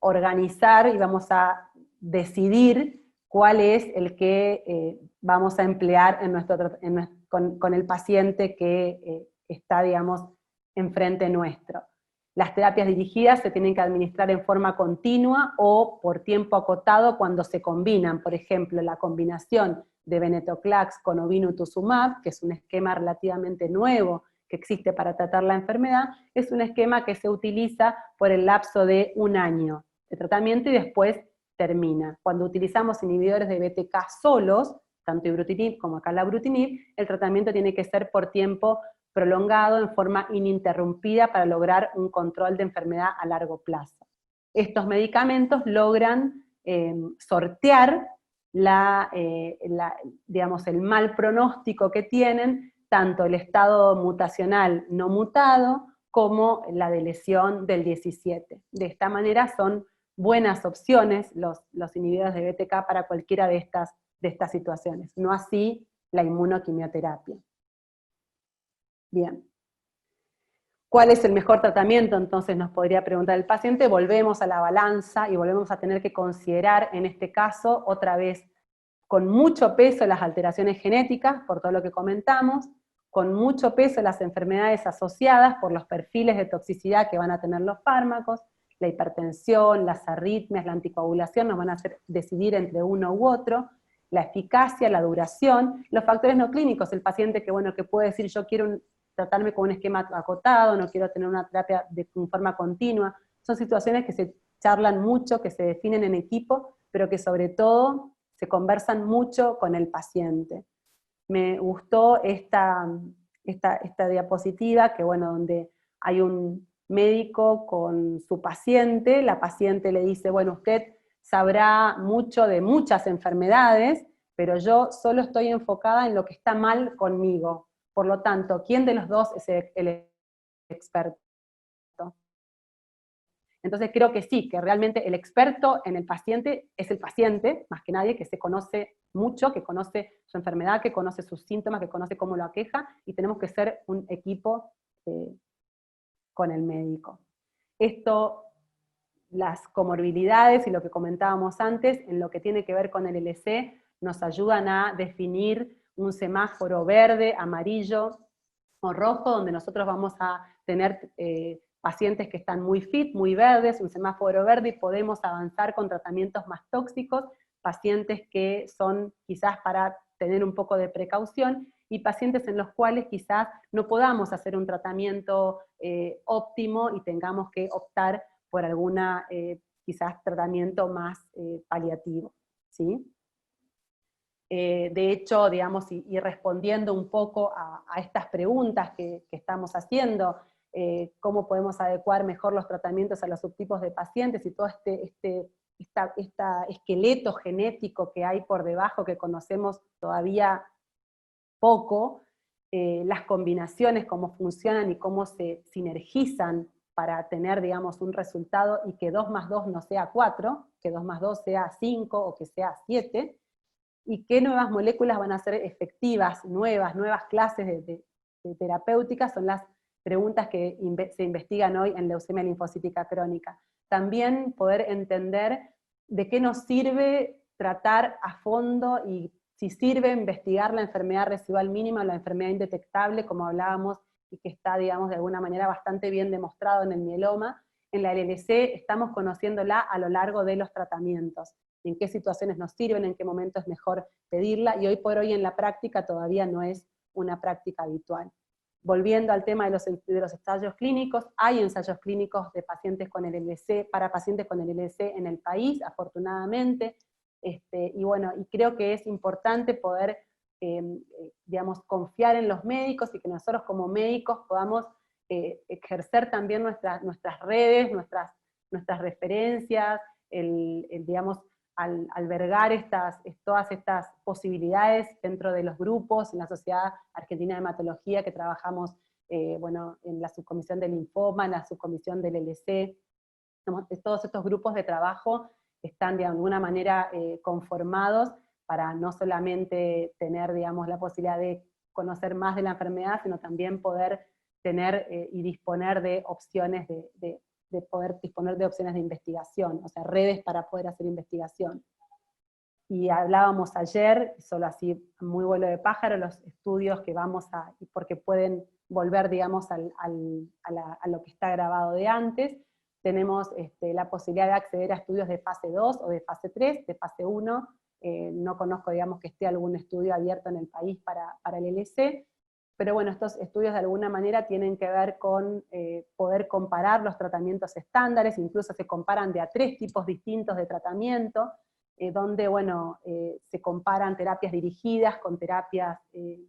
organizar y vamos a decidir cuál es el que vamos a emplear con el paciente que está, digamos, enfrente nuestro. Las terapias dirigidas se tienen que administrar en forma continua o por tiempo acotado cuando se combinan. Por ejemplo, la combinación de venetoclax con obinutuzumab, que es un esquema relativamente nuevo que existe para tratar la enfermedad, es un esquema que se utiliza por el lapso de 1 año de tratamiento y después termina. Cuando utilizamos inhibidores de BTK solos, tanto ibrutinib como acalabrutinib, el tratamiento tiene que ser por tiempo prolongado en forma ininterrumpida para lograr un control de enfermedad a largo plazo. Estos medicamentos logran sortear digamos, el mal pronóstico que tienen, tanto el estado mutacional no mutado, como la de lesión del 17. De esta manera son buenas opciones los inhibidores de BTK para cualquiera de estas situaciones, no así la inmunoquimioterapia. Bien. ¿Cuál es el mejor tratamiento? Entonces nos podría preguntar el paciente. Volvemos a la balanza y volvemos a tener que considerar, en este caso, otra vez, con mucho peso las alteraciones genéticas, por todo lo que comentamos, con mucho peso las enfermedades asociadas por los perfiles de toxicidad que van a tener los fármacos, la hipertensión, las arritmias, la anticoagulación nos van a hacer decidir entre uno u otro, la eficacia, la duración, los factores no clínicos, el paciente que puede decir yo quiero tratarme con un esquema acotado, no quiero tener una terapia de forma continua, son situaciones que se charlan mucho, que se definen en equipo, pero que sobre todo se conversan mucho con el paciente. Me gustó esta diapositiva, que donde hay un médico con su paciente, la paciente le dice, usted sabrá mucho de muchas enfermedades, pero yo solo estoy enfocada en lo que está mal conmigo. Por lo tanto, ¿quién de los dos es el experto? Entonces creo que sí, que realmente el experto en el paciente es el paciente, más que nadie, que se conoce mucho, que conoce su enfermedad, que conoce sus síntomas, que conoce cómo lo aqueja, y tenemos que ser un equipo con el médico. Esto, las comorbilidades y lo que comentábamos antes, en lo que tiene que ver con el LC, nos ayudan a definir un semáforo verde, amarillo o rojo, donde nosotros vamos a tener pacientes que están muy fit, muy verdes, un semáforo verde, y podemos avanzar con tratamientos más tóxicos, pacientes que son quizás para tener un poco de precaución, y pacientes en los cuales quizás no podamos hacer un tratamiento óptimo y tengamos que optar por alguna quizás tratamiento más paliativo, ¿sí? De hecho, digamos, y respondiendo un poco a estas preguntas que estamos haciendo, cómo podemos adecuar mejor los tratamientos a los subtipos de pacientes y todo este esqueleto genético que hay por debajo que conocemos todavía poco, las combinaciones, cómo funcionan y cómo se sinergizan para tener, digamos, un resultado y que 2 más 2 no sea 4, que 2 más 2 sea 5 o que sea 7, y qué nuevas moléculas van a ser efectivas, nuevas clases de terapéuticas, son las preguntas que se investigan hoy en leucemia linfocítica crónica. También poder entender de qué nos sirve tratar a fondo y si sirve investigar la enfermedad residual mínima, la enfermedad indetectable, como hablábamos, y que está, digamos, de alguna manera bastante bien demostrado en el mieloma. En la LLC estamos conociéndola a lo largo de los tratamientos, en qué situaciones nos sirven, en qué momento es mejor pedirla, y hoy por hoy en la práctica todavía no es una práctica habitual. Volviendo al tema de los ensayos clínicos, hay ensayos clínicos de pacientes con LLC, para pacientes con LLC en el país, afortunadamente, y bueno, y creo que es importante poder, digamos, confiar en los médicos y que nosotros como médicos podamos ejercer también nuestras redes, nuestras referencias, digamos, al albergar todas estas posibilidades dentro de los grupos, en la Sociedad Argentina de Hematología, que trabajamos bueno, en la subcomisión del linfoma, en la subcomisión del LC, todos estos grupos de trabajo están de alguna manera conformados para no solamente tener, digamos, la posibilidad de conocer más de la enfermedad, sino también poder tener y disponer de opciones de poder disponer de opciones de investigación, o sea, redes para poder hacer investigación. Y hablábamos ayer, solo así muy vuelo de pájaro, los estudios que vamos a, porque pueden volver, digamos, a lo que está grabado de antes. Tenemos la posibilidad de acceder a estudios de fase 2 o de fase 3, de fase 1, no conozco, digamos, que esté algún estudio abierto en el país para el LC, pero bueno, estos estudios de alguna manera tienen que ver con poder comparar los tratamientos estándares, incluso se comparan de a 3 tipos distintos de tratamiento, donde, bueno, se comparan terapias dirigidas con terapias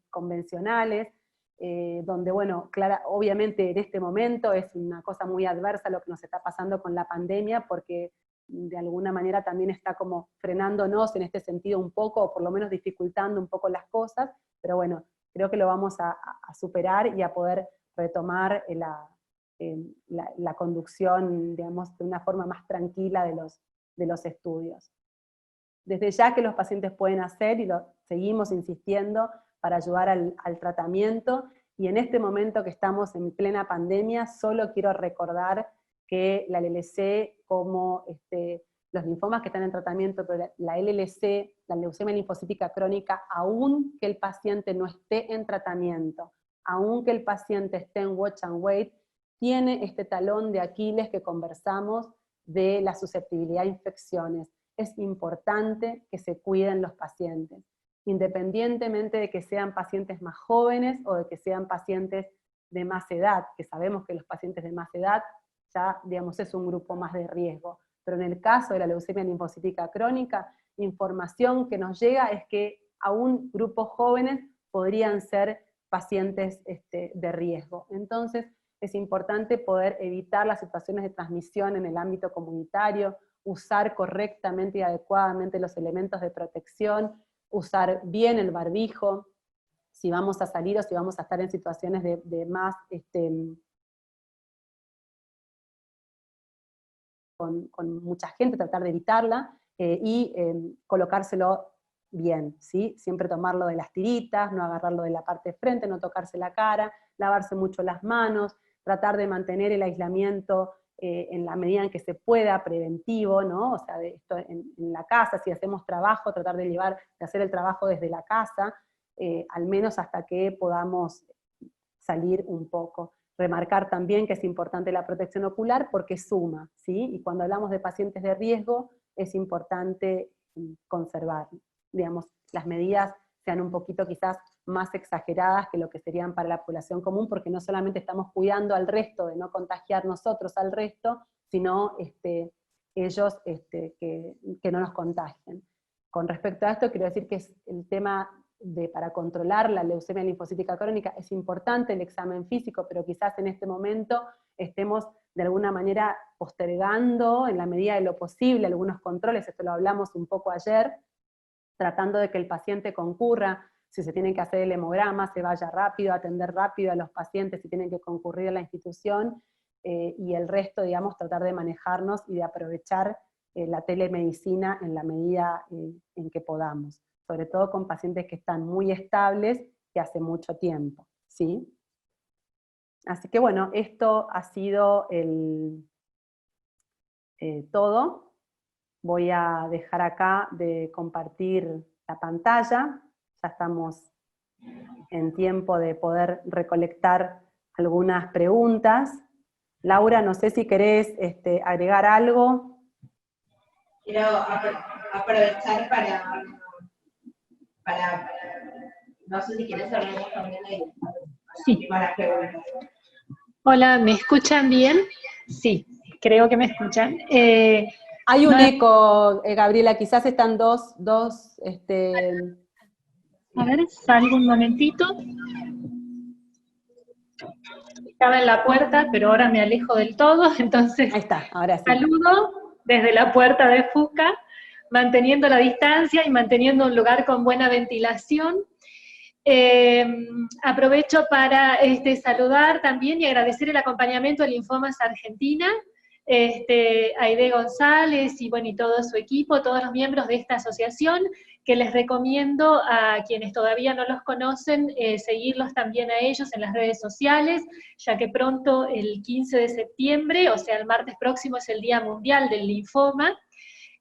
convencionales, donde, bueno, obviamente en este momento es una cosa muy adversa lo que nos está pasando con la pandemia, porque de alguna manera también está como frenándonos en este sentido un poco, o por lo menos dificultando un poco las cosas, pero bueno, creo que lo vamos a superar y a poder retomar la conducción, digamos, de una forma más tranquila de los estudios. Desde ya que los pacientes pueden hacer, y lo seguimos insistiendo, para ayudar al tratamiento, y en este momento que estamos en plena pandemia, solo quiero recordar que la LLC, como los linfomas que están en tratamiento, pero la LLC, la leucemia linfocítica crónica, aun que el paciente no esté en tratamiento, aun que el paciente esté en watch and wait, tiene este talón de Aquiles que conversamos de la susceptibilidad a infecciones. Es importante que se cuiden los pacientes, independientemente de que sean pacientes más jóvenes o de que sean pacientes de más edad, que sabemos que los pacientes de más edad ya, digamos, es un grupo más de riesgo. Pero en el caso de la leucemia linfocítica crónica, información que nos llega es que aún grupos jóvenes podrían ser pacientes de riesgo. Entonces es importante poder evitar las situaciones de transmisión en el ámbito comunitario, usar correctamente y adecuadamente los elementos de protección, usar bien el barbijo, si vamos a salir o si vamos a estar en situaciones de más con mucha gente, tratar de evitarla, y colocárselo bien, ¿sí? Siempre tomarlo de las tiritas, no agarrarlo de la parte de frente, no tocarse la cara, lavarse mucho las manos, tratar de mantener el aislamiento en la medida en que se pueda, preventivo, ¿no? O sea, de esto en la casa, si hacemos trabajo, tratar de hacer el trabajo desde la casa, al menos hasta que podamos salir un poco. Remarcar también que es importante la protección ocular porque suma, ¿sí? Y cuando hablamos de pacientes de riesgo, es importante conservar, digamos, las medidas sean un poquito quizás más exageradas que lo que serían para la población común, porque no solamente estamos cuidando al resto de no contagiar nosotros al resto, sino ellos que no nos contagien. Con respecto a esto, quiero decir que es el tema para controlar la leucemia linfocítica crónica es importante el examen físico, pero quizás en este momento estemos de alguna manera postergando en la medida de lo posible algunos controles, esto lo hablamos un poco ayer, tratando de que el paciente concurra, si se tiene que hacer el hemograma, se vaya rápido, atender rápido a los pacientes si tienen que concurrir a la institución, y el resto, digamos, tratar de manejarnos y de aprovechar la telemedicina en la medida en que podamos, sobre todo con pacientes que están muy estables y hace mucho tiempo, ¿sí? Así que bueno, esto ha sido todo. Voy a dejar acá de compartir la pantalla, ya estamos en tiempo de poder recolectar algunas preguntas. Laura, no sé si querés agregar algo. Quiero aprovechar no sé si querés hablar también de las preguntas. Hola, ¿me escuchan bien? Sí, creo que me escuchan. Hay un eco, Gabriela, quizás están dos. A ver, salgo un momentito. Estaba en la puerta, pero ahora me alejo del todo, entonces Ahí está, ahora sí. saludo desde la puerta de FUCA, manteniendo la distancia y manteniendo un lugar con buena ventilación. Aprovecho para saludar también y agradecer el acompañamiento de Linfomas Argentina, Aide González y bueno, y todo su equipo, todos los miembros de esta asociación, que les recomiendo a quienes todavía no los conocen, seguirlos también a ellos en las redes sociales, ya que pronto, el 15 de septiembre, o sea, el martes próximo, es el Día Mundial del Linfoma,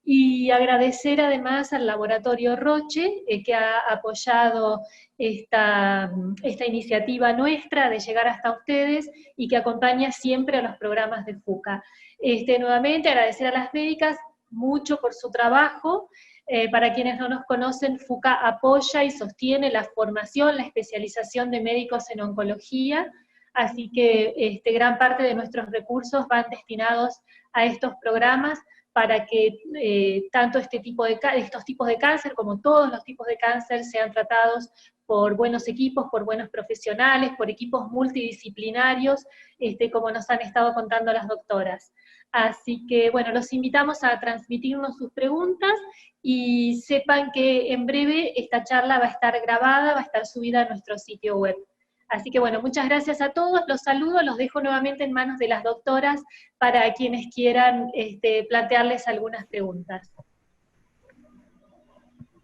y agradecer además al Laboratorio Roche, que ha apoyado esta iniciativa nuestra de llegar hasta ustedes y que acompaña siempre a los programas de FUCA. Nuevamente agradecer a las médicas mucho por su trabajo. Para quienes no nos conocen, FUCA apoya y sostiene la formación, la especialización de médicos en oncología, así que gran parte de nuestros recursos van destinados a estos programas para que tanto estos tipos de cáncer como todos los tipos de cáncer sean tratados por buenos equipos, por buenos profesionales, por equipos multidisciplinarios, como nos han estado contando las doctoras. Así que, bueno, los invitamos a transmitirnos sus preguntas y sepan que en breve esta charla va a estar grabada, va a estar subida a nuestro sitio web. Así que bueno, muchas gracias a todos, los saludo, los dejo nuevamente en manos de las doctoras para quienes quieran plantearles algunas preguntas.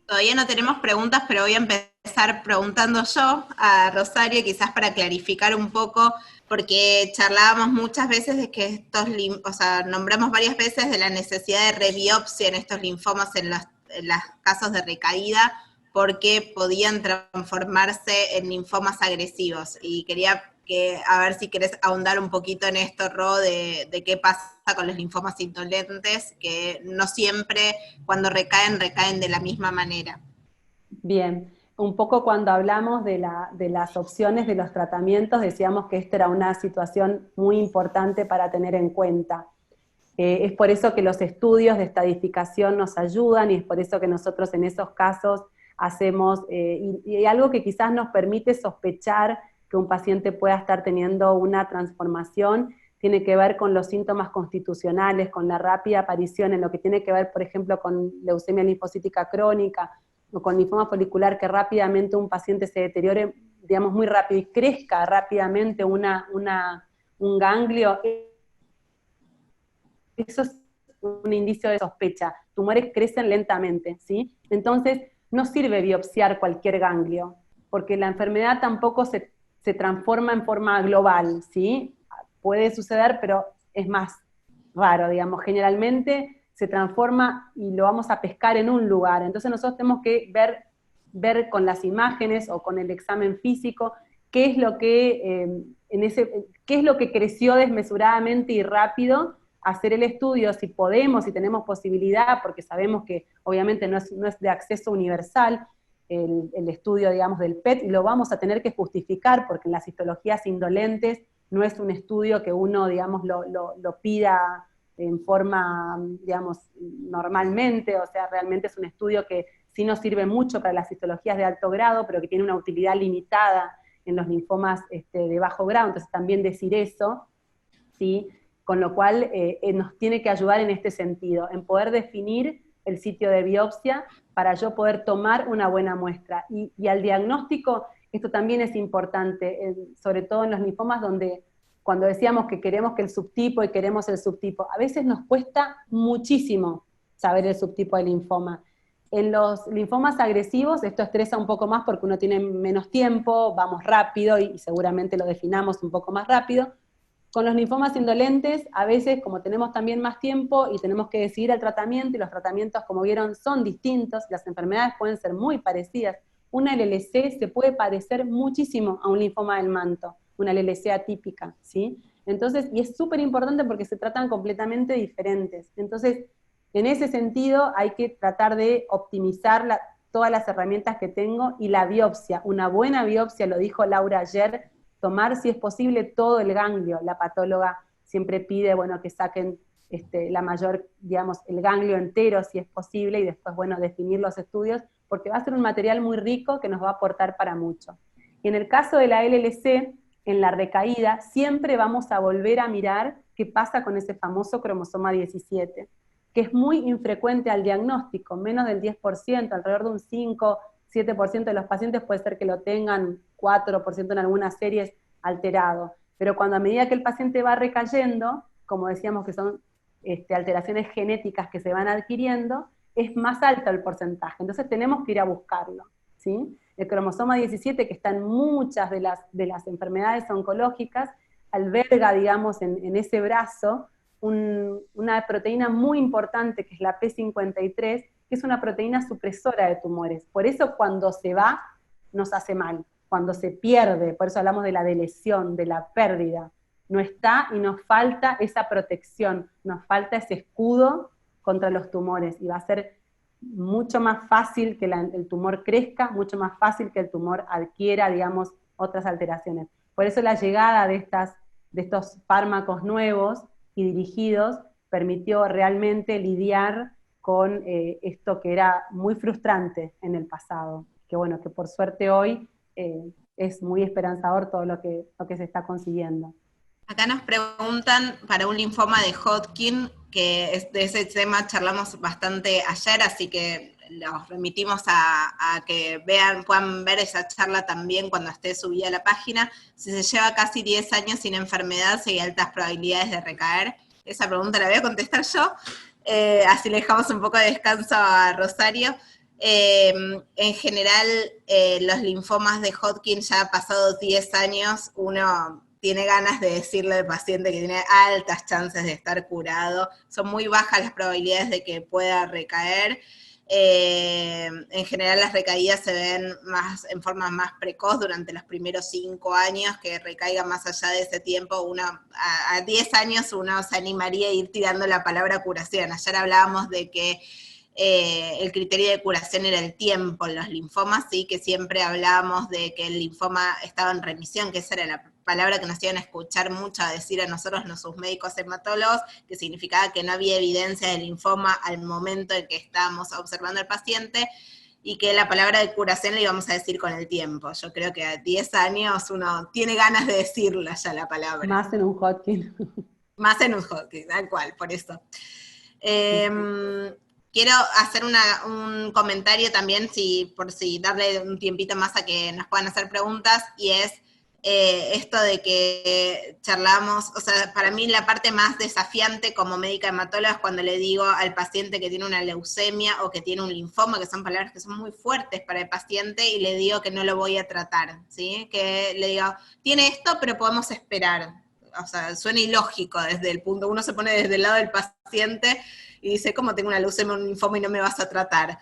Todavía no tenemos preguntas, pero voy a empezar preguntando yo a Rosario, quizás para clarificar un poco, porque charlábamos muchas veces de que nombramos varias veces de la necesidad de rebiopsia en estos linfomas en los casos de recaída, porque podían transformarse en linfomas agresivos. Y quería a ver si querés ahondar un poquito en esto, Ro, de qué pasa con los linfomas indolentes, que no siempre cuando recaen de la misma manera. Bien, un poco cuando hablamos de las opciones de los tratamientos, decíamos que esta era una situación muy importante para tener en cuenta. Es por eso que los estudios de estadificación nos ayudan y es por eso que nosotros en esos casos hacemos, y algo que quizás nos permite sospechar que un paciente pueda estar teniendo una transformación, tiene que ver con los síntomas constitucionales, con la rápida aparición en lo que tiene que ver, por ejemplo, con leucemia linfocítica crónica, o con linfoma folicular, que rápidamente un paciente se deteriore, digamos, muy rápido, y crezca rápidamente un ganglio. Eso es un indicio de sospecha. Tumores crecen lentamente, ¿sí? Entonces, no sirve biopsiar cualquier ganglio, porque la enfermedad tampoco se transforma en forma global, ¿sí? Puede suceder, pero es más raro, digamos. Generalmente se transforma y lo vamos a pescar en un lugar. Entonces nosotros tenemos que ver con las imágenes o con el examen físico qué es lo que, qué es lo que creció desmesuradamente y rápido, hacer el estudio, si podemos, si tenemos posibilidad, porque sabemos que obviamente no es de acceso universal, el estudio, digamos, del PET, y lo vamos a tener que justificar, porque en las histologías indolentes no es un estudio que uno, digamos, lo pida en forma, digamos, normalmente, o sea, realmente es un estudio que sí nos sirve mucho para las histologías de alto grado, pero que tiene una utilidad limitada en los linfomas de bajo grado, entonces también decir eso, ¿sí? Con lo cual nos tiene que ayudar en este sentido, en poder definir el sitio de biopsia para yo poder tomar una buena muestra. Y al diagnóstico, esto también es importante, sobre todo en los linfomas donde cuando decíamos que queremos que el subtipo y queremos el subtipo, a veces nos cuesta muchísimo saber el subtipo del linfoma. En los linfomas agresivos esto estresa un poco más porque uno tiene menos tiempo, vamos rápido y seguramente lo definamos un poco más rápido. Con los linfomas indolentes, a veces, como tenemos también más tiempo y tenemos que decidir el tratamiento, y los tratamientos, como vieron, son distintos, las enfermedades pueden ser muy parecidas. Una LLC se puede parecer muchísimo a un linfoma del manto, una LLC atípica, ¿sí? Entonces, y es súper importante porque se tratan completamente diferentes. Entonces, en ese sentido, hay que tratar de optimizar todas las herramientas que tengo, y la biopsia, una buena biopsia, lo dijo Laura ayer, tomar, si es posible, todo el ganglio. La patóloga siempre pide, bueno, que saquen la mayor, digamos, el ganglio entero, si es posible, y después, bueno, definir los estudios, porque va a ser un material muy rico que nos va a aportar para mucho. Y en el caso de la LLC, en la recaída, siempre vamos a volver a mirar qué pasa con ese famoso cromosoma 17, que es muy infrecuente al diagnóstico, menos del 10%, alrededor de un 5, 7% de los pacientes puede ser que lo tengan, 4% en algunas series alterado. Pero cuando a medida que el paciente va recayendo, como decíamos que son alteraciones genéticas que se van adquiriendo, es más alto el porcentaje. Entonces tenemos que ir a buscarlo, ¿sí? El cromosoma 17, que está en muchas de las enfermedades oncológicas, alberga, digamos, en ese brazo, una proteína muy importante que es la P53, que es una proteína supresora de tumores. Por eso cuando se va, nos hace mal. Cuando se pierde, por eso hablamos de la delesión, de la pérdida, no está y nos falta esa protección, nos falta ese escudo contra los tumores, y va a ser mucho más fácil que el tumor crezca, mucho más fácil que el tumor adquiera, digamos, otras alteraciones. Por eso la llegada de estos fármacos nuevos y dirigidos permitió realmente lidiar con esto que era muy frustrante en el pasado, que bueno, que por suerte hoy es muy esperanzador todo lo que se está consiguiendo. Acá nos preguntan para un linfoma de Hodgkin, que de ese tema charlamos bastante ayer, así que los remitimos a que puedan ver esa charla también cuando esté subida a la página. Si se lleva casi 10 años sin enfermedad, si hay altas probabilidades de recaer. Esa pregunta la voy a contestar yo, así le dejamos un poco de descanso a Rosario. En general, los linfomas de Hodgkin, ya pasados 10 años, uno tiene ganas de decirle al paciente que tiene altas chances de estar curado. Son muy bajas las probabilidades de que pueda recaer. En general las recaídas se ven en forma más precoz durante los primeros 5 años, que recaiga más allá de ese tiempo. A 10 años uno se animaría a ir tirando la palabra curación. Ayer hablábamos de que el criterio de curación era el tiempo en los linfomas, sí, que siempre hablábamos de que el linfoma estaba en remisión, que esa era la palabra que nos iban a escuchar mucho a decir a nosotros, sus médicos hematólogos, que significaba que no había evidencia de linfoma al momento en que estábamos observando al paciente, y que la palabra de curación le íbamos a decir con el tiempo. Yo creo que a 10 años uno tiene ganas de decirla ya la palabra. Más en un Hodgkin. Más en un Hodgkin, tal cual, por eso. Quiero hacer un comentario también, por si darle un tiempito más a que nos puedan hacer preguntas, y es esto de que charlamos, o sea, para mí la parte más desafiante como médica hematóloga es cuando le digo al paciente que tiene una leucemia o que tiene un linfoma, que son palabras que son muy fuertes para el paciente, y le digo que no lo voy a tratar, ¿sí? Que le digo, tiene esto, pero podemos esperar. O sea, suena ilógico desde el punto, uno se pone desde el lado del paciente y dice, ¿cómo tengo una leucemia o un linfoma y no me vas a tratar?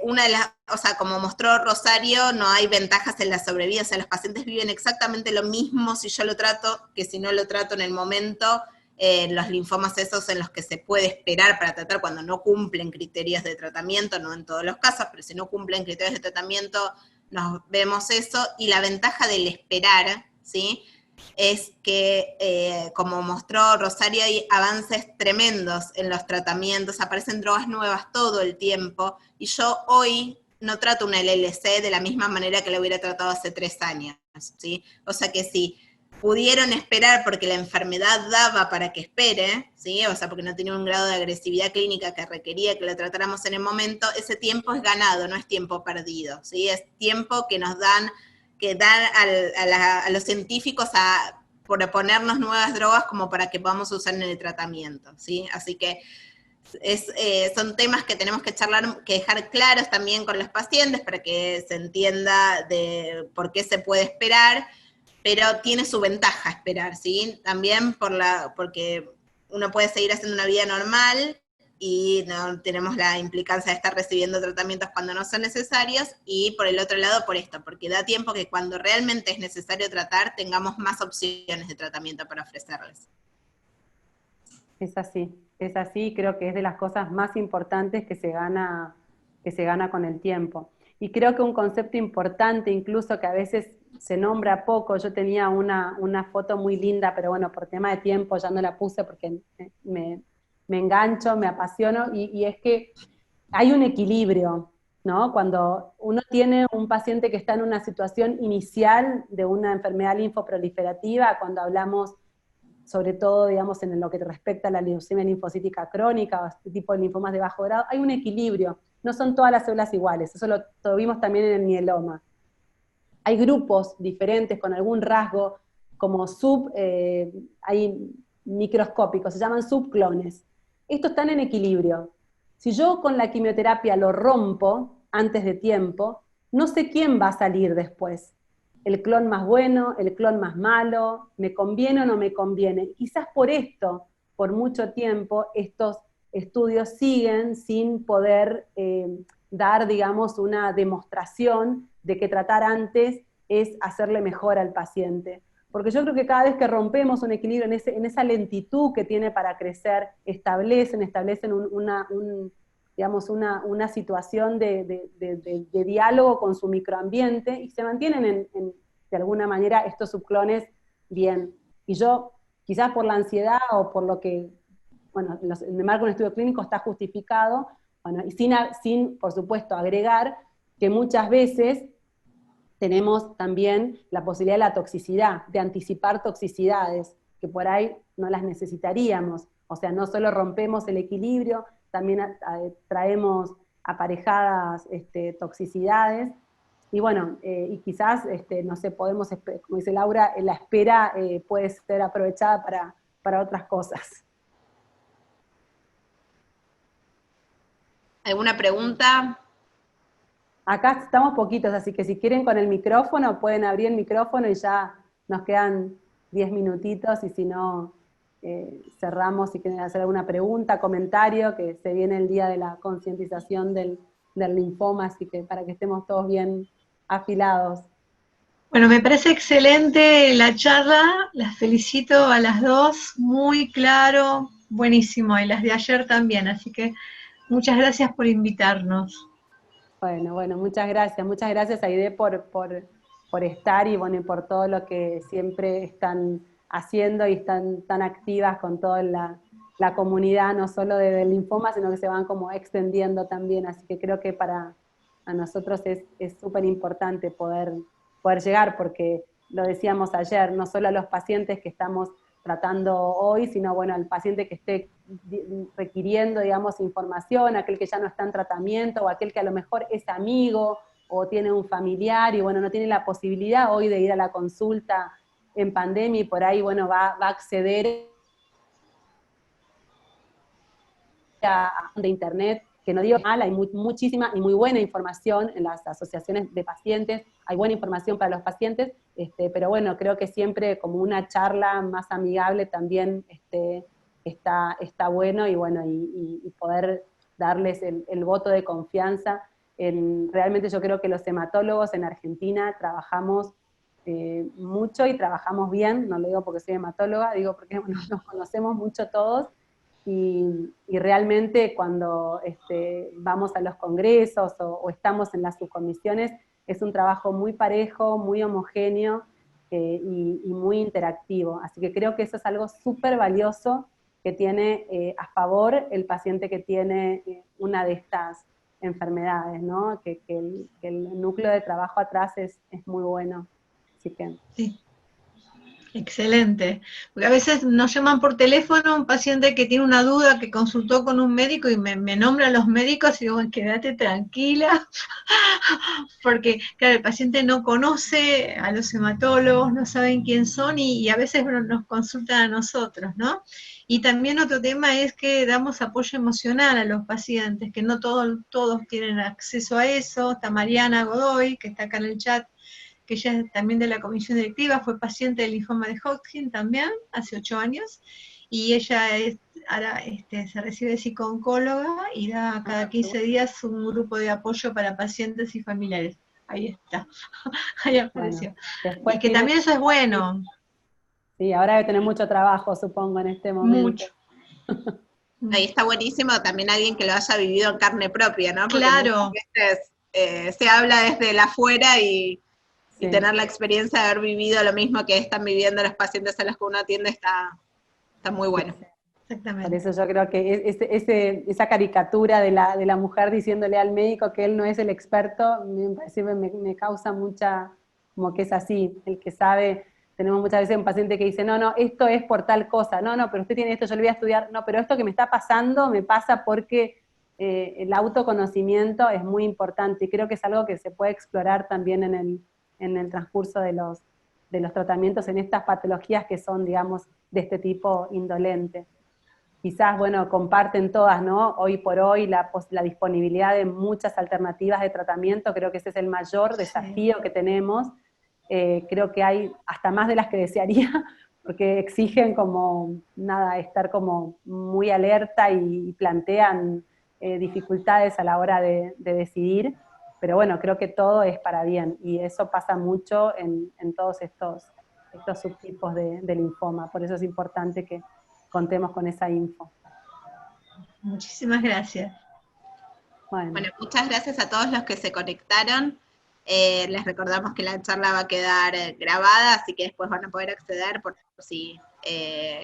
Una de las, o sea, como mostró Rosario, no hay ventajas en la sobrevida, o sea, los pacientes viven exactamente lo mismo si yo lo trato que si no lo trato en el momento, los linfomas esos en los que se puede esperar para tratar cuando no cumplen criterios de tratamiento, no en todos los casos, pero si no cumplen criterios de tratamiento, nos vemos eso, y la ventaja del esperar, ¿sí?, es que, como mostró Rosario, hay avances tremendos en los tratamientos, aparecen drogas nuevas todo el tiempo, y yo hoy no trato una LLC de la misma manera que la hubiera tratado hace 3 años, ¿sí? O sea que si pudieron esperar porque la enfermedad daba para que espere, ¿sí?, o sea, porque no tenía un grado de agresividad clínica que requería que la tratáramos en el momento, ese tiempo es ganado, no es tiempo perdido, ¿sí? Es tiempo que nos dan a los científicos a proponernos nuevas drogas como para que podamos usar en el tratamiento, ¿sí? Así que son temas que tenemos que charlar, que dejar claros también con los pacientes para que se entienda de por qué se puede esperar, pero tiene su ventaja esperar, ¿sí? También porque uno puede seguir haciendo una vida normal y no tenemos la implicancia de estar recibiendo tratamientos cuando no son necesarios, y por el otro lado por esto, porque da tiempo que cuando realmente es necesario tratar, tengamos más opciones de tratamiento para ofrecerles. Es así, creo que es de las cosas más importantes que se gana con el tiempo. Y creo que un concepto importante, incluso que a veces se nombra poco, yo tenía una foto muy linda, pero bueno, por tema de tiempo ya no la puse porque me engancho, me apasiono, y es que hay un equilibrio, ¿no? Cuando uno tiene un paciente que está en una situación inicial de una enfermedad linfoproliferativa, cuando hablamos sobre todo, digamos, en lo que respecta a la leucemia linfocítica crónica o este tipo de linfomas de bajo grado, hay un equilibrio. No son todas las células iguales, eso lo vimos también en el mieloma. Hay grupos diferentes con algún rasgo, como hay microscópicos, se llaman subclones. Estos están en equilibrio. Si yo con la quimioterapia lo rompo antes de tiempo, no sé quién va a salir después. El clon más bueno, el clon más malo, me conviene o no me conviene. Quizás por esto, por mucho tiempo, estos estudios siguen sin poder dar, digamos, una demostración de que tratar antes es hacerle mejor al paciente. Porque yo creo que cada vez que rompemos un equilibrio en esa lentitud que tiene para crecer, establecen digamos, una situación de diálogo con su microambiente, y se mantienen de alguna manera estos subclones bien. Y yo, quizás por la ansiedad o por lo que, bueno, en el marco de un estudio clínico está justificado, bueno, y sin, por supuesto, agregar que muchas veces tenemos también la posibilidad de la toxicidad, de anticipar toxicidades, que por ahí no las necesitaríamos. O sea, no solo rompemos el equilibrio, también traemos aparejadas toxicidades. Y bueno, y quizás, no sé, podemos, como dice Laura, la espera puede ser aprovechada para otras cosas. ¿Alguna pregunta? Acá estamos poquitos, así que si quieren con el micrófono, pueden abrir el micrófono y ya nos quedan 10 minutitos, y si no, cerramos si quieren hacer alguna pregunta, comentario, que se viene el día de la concientización del linfoma, así que para que estemos todos bien afilados. Bueno, me parece excelente la charla, las felicito a las dos, muy claro, buenísimo, y las de ayer también, así que muchas gracias por invitarnos. Bueno, muchas gracias Aide por estar, y bueno, y por todo lo que siempre están haciendo y están tan activas con toda la comunidad, no solo del linfoma, sino que se van como extendiendo también, así que creo que para nosotros es súper importante poder llegar, porque lo decíamos ayer, no solo a los pacientes que estamos tratando hoy, sino bueno, al paciente que esté requiriendo, digamos, información, aquel que ya no está en tratamiento, o aquel que a lo mejor es amigo o tiene un familiar y bueno, no tiene la posibilidad hoy de ir a la consulta en pandemia, y por ahí, bueno, va a acceder de internet, que no digo mal, hay muchísima y muy buena información en las asociaciones de pacientes, hay buena información para los pacientes, pero bueno, creo que siempre como una charla más amigable también está bueno, y bueno, y poder darles el voto de confianza. Realmente yo creo que los hematólogos en Argentina trabajamos mucho y trabajamos bien, no lo digo porque soy hematóloga, digo porque bueno, nos conocemos mucho todos, y realmente cuando vamos a los congresos o estamos en las subcomisiones, es un trabajo muy parejo, muy homogéneo y muy interactivo. Así que creo que eso es algo súper valioso que tiene a favor el paciente que tiene una de estas enfermedades, ¿no? Que el núcleo de trabajo atrás es muy bueno. Así que... Sí. Excelente, porque a veces nos llaman por teléfono un paciente que tiene una duda, que consultó con un médico y me nombran los médicos y digo, quédate tranquila, porque claro, el paciente no conoce a los hematólogos, no saben quién son y a veces nos consultan a nosotros, ¿no? Y también otro tema es que damos apoyo emocional a los pacientes, que no todos tienen acceso a eso. Está Mariana Godoy, que está acá en el chat, que ella es también de la comisión directiva, fue paciente del linfoma de Hodgkin también, hace 8 años, y ella ahora se recibe de psicooncóloga y da cada 15 días un grupo de apoyo para pacientes y familiares. Ahí está, ahí apareció. Bueno, y que también eso es bueno. Sí, ahora debe tener mucho trabajo, supongo, en este momento. Mucho. Ahí está buenísimo también alguien que lo haya vivido en carne propia, ¿no? Porque claro. muchas veces se habla desde el afuera y tener la experiencia de haber vivido lo mismo que están viviendo los pacientes a los que uno atiende está muy bueno. Exactamente. Por eso yo creo que esa caricatura de la mujer diciéndole al médico que él no es el experto, me causa mucha, como que es así, el que sabe. Tenemos muchas veces un paciente que dice, no, esto es por tal cosa, no, pero usted tiene esto, yo lo voy a estudiar, no, pero esto que me está pasando, me pasa porque el autoconocimiento es muy importante, y creo que es algo que se puede explorar también en el transcurso de los tratamientos en estas patologías que son, digamos, de este tipo indolente. Quizás, bueno, comparten todas, ¿no? Hoy por hoy la disponibilidad de muchas alternativas de tratamiento, creo que ese es el mayor desafío que tenemos. Creo que hay hasta más de las que desearía, porque exigen como, estar como muy alerta y plantean dificultades a la hora de decidir, pero bueno, creo que todo es para bien, y eso pasa mucho en todos estos subtipos de linfoma, por eso es importante que contemos con esa info. Muchísimas gracias. Bueno, muchas gracias a todos los que se conectaron. Les recordamos que la charla va a quedar grabada, así que después van a poder acceder por si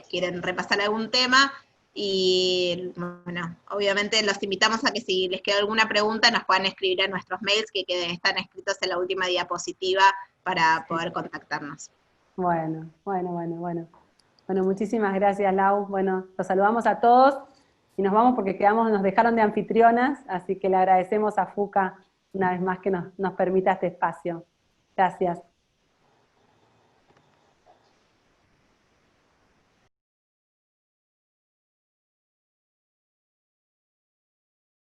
quieren repasar algún tema. Y bueno, obviamente los invitamos a que si les queda alguna pregunta nos puedan escribir a nuestros mails que están escritos en la última diapositiva para poder contactarnos. Bueno, muchísimas gracias, Lau. Bueno, los saludamos a todos y nos vamos porque nos dejaron de anfitrionas, así que le agradecemos a FUCA una vez más que nos permita este espacio. Gracias.